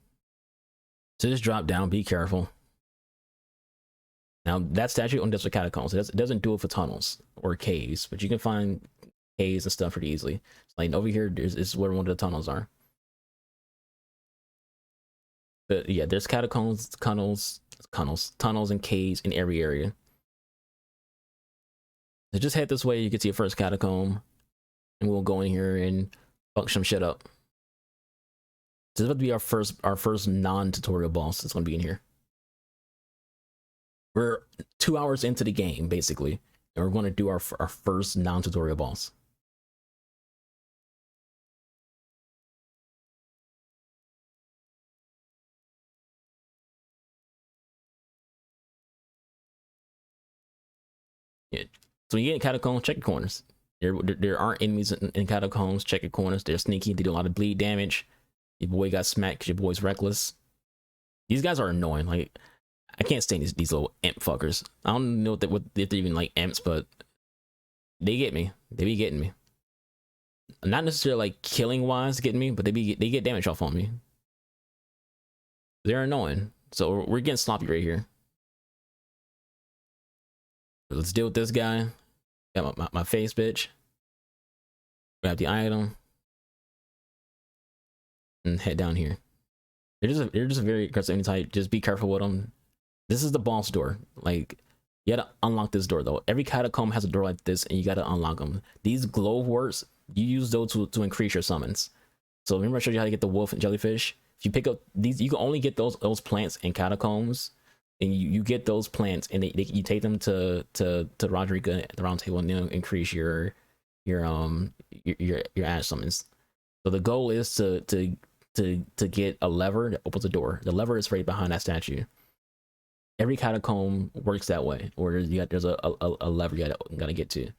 So just drop down, be careful. Now that statue only does for catacombs. It doesn't do it for tunnels or caves, but you can find caves and stuff pretty easily. Like over here, this is where one of the tunnels are. But yeah, there's catacombs, tunnels, and caves in every area. So just head this way, you get to your first catacomb, and we'll go in here and fuck some shit up. This is about to be our first non-tutorial boss that's gonna be in here. We're 2 hours into the game, basically, and we're gonna do our first non-tutorial boss. Yeah. So when you get in catacombs, check your corners. There aren't enemies in catacombs. Check your corners. They're sneaky. They do a lot of bleed damage. Your boy got smacked because your boy's reckless. These guys are annoying. Like, I can't stand these little imp fuckers. I don't know if they're even like imps, but they get me. They be getting me. Not necessarily like killing wise getting me, but they get damage off on me. They're annoying. So we're getting sloppy right here. Let's deal with this guy. Got my face, bitch. Grab the item and head down here. They're just a very aggressive type. Just be careful with them. This is the boss door. Like, you gotta unlock this door though. Every catacomb has a door like this, and you gotta unlock them. These glowworms, you use those to increase your summons. So remember I showed you how to get the wolf and jellyfish. If you pick up these, you can only get those plants in catacombs, and you get those plants, and you take them to Rodrigo at the round table, and they'll increase your ash summons. So the goal is to get a lever that opens the door. The lever is right behind that statue. Every catacomb works that way, or there's a lever you gotta get to.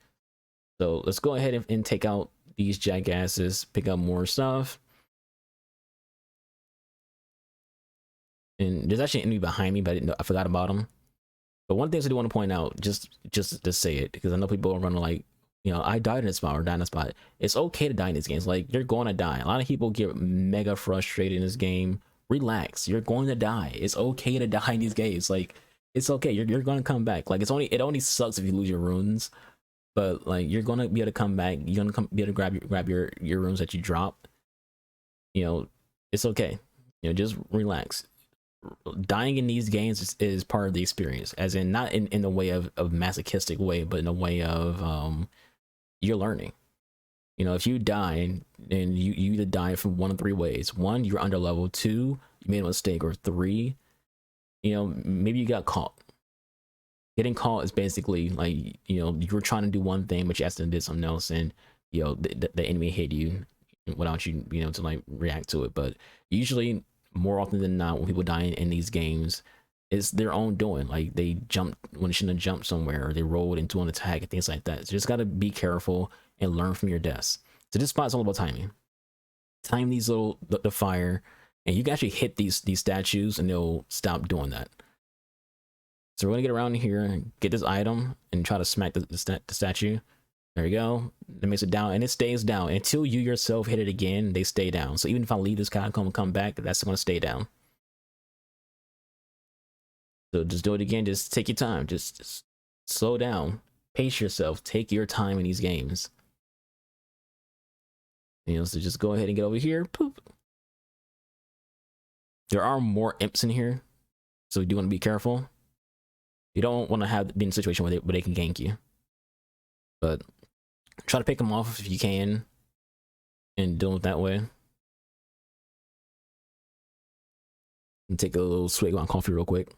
So let's go ahead and take out these jackasses, pick up more stuff. And there's actually an enemy behind me, but I forgot about him. But one thing I do want to point out, just to say it, because I know people are running like, you know, I died in this spot or died in this spot. It's okay to die in these games. Like, you're going to die. A lot of people get mega frustrated in this game. Relax. You're going to die. It's okay to die in these games. Like, it's okay. You're going to come back. Like, it only sucks if you lose your runes, but like, you're going to be able to come back. You're going to be able to grab your runes that you dropped. You know, it's okay. You know, just relax. Dying in these games is part of the experience, as in not in the way of masochistic way, but in a way of you're learning. You know, if you die, and you either die from one of three ways. One, you're under level. Two, you made a mistake. Or three, you know, maybe you got caught. Getting caught is basically like, you know, you were trying to do one thing, but you accidentally did something else, and you know, the enemy hit you without you, you know, to like react to it. But usually, more often than not, when people die in these games, it's their own doing. Like, they jumped when they shouldn't have jumped somewhere, or they rolled into an attack and things like that. So you just got to be careful and learn from your deaths. So this spot is all about timing. Time these the fire, and you can actually hit these statues, and they'll stop doing that. So we're gonna get around here and get this item and try to smack the statue. There you go. That makes it down, and it stays down until you yourself hit it again. They stay down. So even if I leave this catacomb and come back, that's going to stay down. So just do it again. Just take your time. Just slow down. Pace yourself. Take your time in these games. You know, so just go ahead and get over here. Poop. There are more imps in here, so you do want to be careful. You don't want to be in a situation where they can gank you, but try to pick them off if you can, and do it that way. And take a little swig on coffee real quick.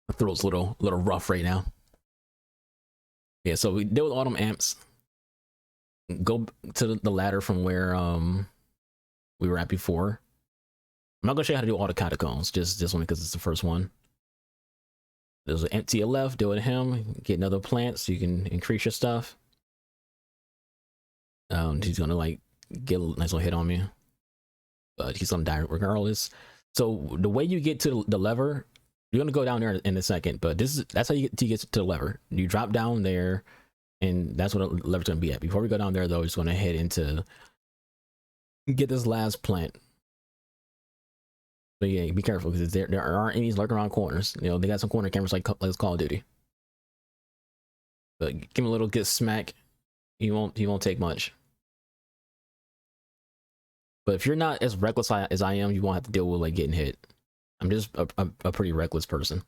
My throat's a little rough right now. Yeah, so we deal with all them amps. Go to the ladder from where we were at before. I'm not gonna show you how to do all the catacombs, just this one because it's the first one. There's an empty to your left, deal with him, get another plant so you can increase your stuff. He's gonna like get a nice little hit on me, but he's gonna die regardless. So the way you get to the lever, you're gonna go down there in a second, but that's how you get to the lever. You drop down there, and that's what the lever's gonna be at. Before we go down there though, we're just gonna head into get this last plant. But yeah, be careful because there are enemies lurking around corners. You know, they got some corner cameras like Call of Duty. But give him a little good smack. He won't take much. But if you're not as reckless as I am, you won't have to deal with like getting hit. I'm just a pretty reckless person.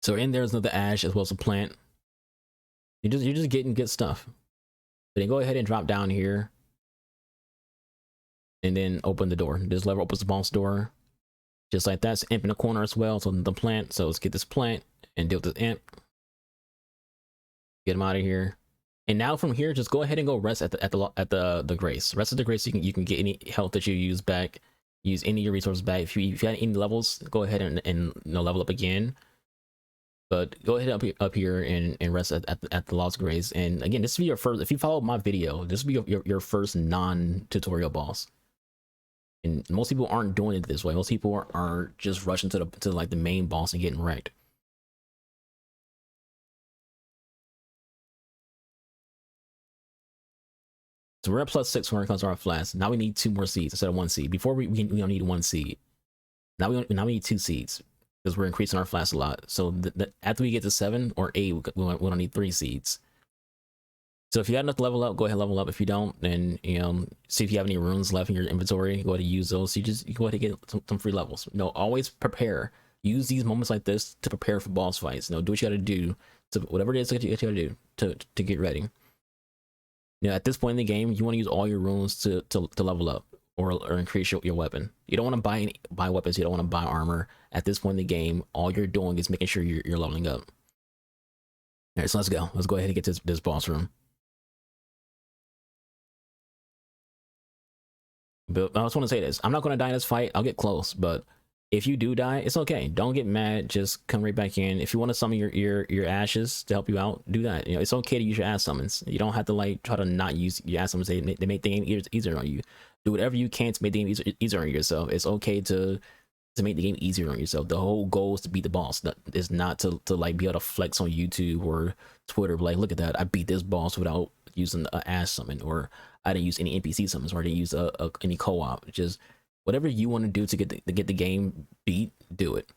So in there's another ash as well as a plant. You're just getting good stuff. But then go ahead and drop down here. And then open the door. This lever opens the boss door. Just like that. It's imp in the corner as well. So the plant. So let's get this plant and deal with this imp. Get him out of here. And now from here, just go ahead and go rest at the grace. Rest at the grace. You can get any health that you use back. Use any of your resources back. If you had any levels, go ahead and level up again. But go ahead up here and rest at the Lost Grace. And again, this will be your first. If you follow my video, this will be your first non-tutorial boss. And most people aren't doing it this way. Most people are just rushing to like the main boss and getting wrecked. So we're at +6 when it comes to our flasks. Now we need 2 more seeds instead of 1 seed. Before we don't need 1 seed. Now we need 2 seeds because we're increasing our flasks a lot. So after we get to 7 or 8, we don't need 3 seeds. So if you got enough to level up, go ahead and level up. If you don't, then see if you have any runes left in your inventory. Go ahead and use those. You go ahead and get some free levels. Always prepare. Use these moments like this to prepare for boss fights. Do what you got to do to whatever it is that you got to do to get ready. At this point in the game, you want to use all your runes to level up or increase your weapon. You don't want to buy weapons. You don't want to buy armor. At this point in the game, all you're doing is making sure you're leveling up. All right, so let's go. Let's go ahead and get to this boss room. But I just want to say this. I'm not going to die in this fight. I'll get close, but if you do die, it's okay. Don't get mad. Just come right back in. If you want to summon your ashes to help you out, do that. It's okay to use your ash summons. You don't have to like try to not use your ash summons. They make the game easier on you. Do whatever you can to make the game easier on yourself. It's okay to make the game easier on yourself. The whole goal is to beat the boss. It's not to like be able to flex on YouTube or Twitter. Like, look at that. I beat this boss without using an ash summon, or I didn't use any NPC summons, or I didn't use any co-op. Just whatever you want to do to get the game beat, do it.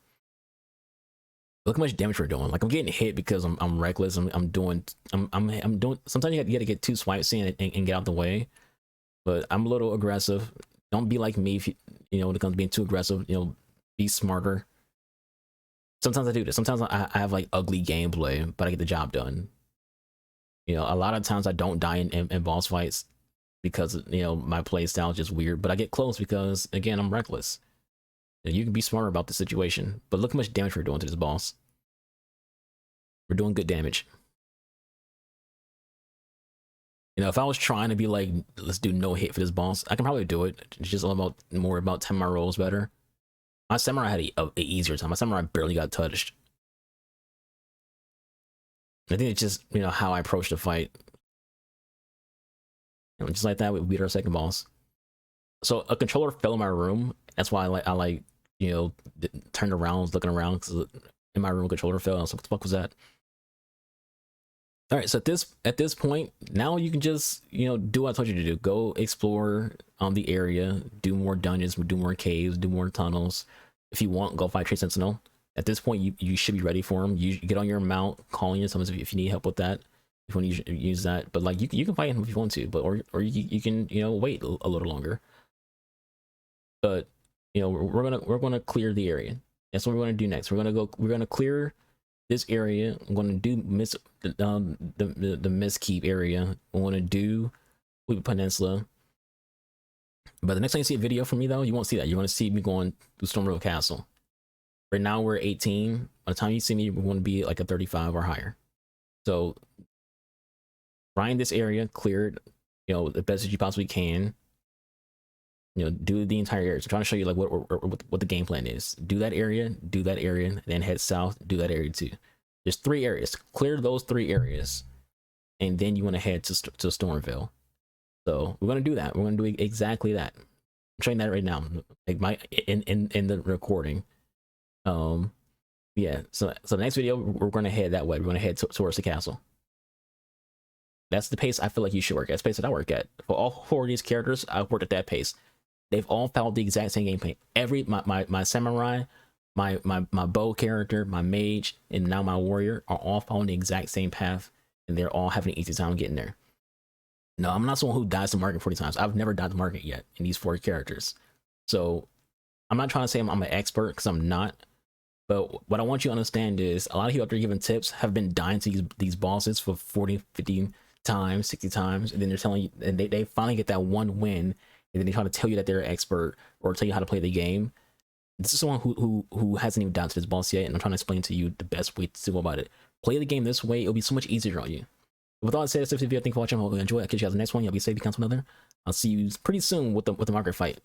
Look how much damage we're doing. Like, I'm getting hit because I'm reckless. I'm doing. Sometimes you got to get 2 swipes in and get out the way. But I'm a little aggressive. Don't be like me if when it comes to being too aggressive. Be smarter. Sometimes I do this. Sometimes I have like ugly gameplay, but I get the job done. A lot of times I don't die in boss fights because my play style is just weird, but I get close because again I'm reckless. You can be smarter about the situation. But look how much damage we're doing to this boss. We're doing good damage. If I was trying to be like, let's do no hit for this boss, I can probably do it. It's just more about time my rolls better. My samurai had a easier time. My samurai barely got touched. I think it's just how I approach the fight. Just like that, we beat our second boss. So a controller fell in my room. That's why I turned around, was looking around because in my room a controller fell. I was like, what the fuck was that? All right, so at this point, now you can just do what I told you to do. Go explore the area, do more dungeons, do more caves, do more tunnels. If you want, go fight Tree Sentinel. At this point, you should be ready for him. You get on your mount, call in your summons if you need help with that. If you want to use that, but like you can fight him if you want to, but or you can wait a little longer. But we're gonna clear the area. That's what we're gonna do next. We're gonna clear this area. I'm gonna do the Mistkeep area. I want to do Weep Peninsula. But the next time you see a video from me though, you won't see that. You're gonna see me going through Stormrill Castle. Right now we're 18. By the time you see me, we're going to be like a 35 or higher. So grind this area, clear it, the best as you possibly can. Do the entire area. So I'm trying to show you like what the game plan is. Do that area, then head south, do that area too. There's 3 areas. Clear those 3 areas, and then you want to head to Stormville. So we're going to do that. We're going to do exactly that. I'm showing that right now, like in the recording. Yeah. So the next video we're going to head that way. We're going to head towards the castle. That's the pace I feel like you should work at. That's the pace that I work at. For all 4 of these characters, I've worked at that pace. They've all followed the exact same gameplay. My samurai, my bow character, my mage, and now my warrior are all following the exact same path, and they're all having an easy time getting there. No, I'm not someone who dies to market 40 times. I've never died to market yet in these 4 characters. So I'm not trying to say I'm an expert because I'm not. But what I want you to understand is a lot of you out there giving tips have been dying to these bosses for 40, 50 times, 60 times, and then they're telling you, and they finally get that one win, and then they try to tell you that they're an expert or tell you how to play the game. This is someone who hasn't even gotten to this boss yet, and I'm trying to explain to you the best way to go about it. Play the game this way; it'll be so much easier on you. With all that said, if you think for watching, I hope you enjoy. I'll catch you guys in the next one. Y'all be safe. Be kind to another. I'll see you pretty soon with the market fight.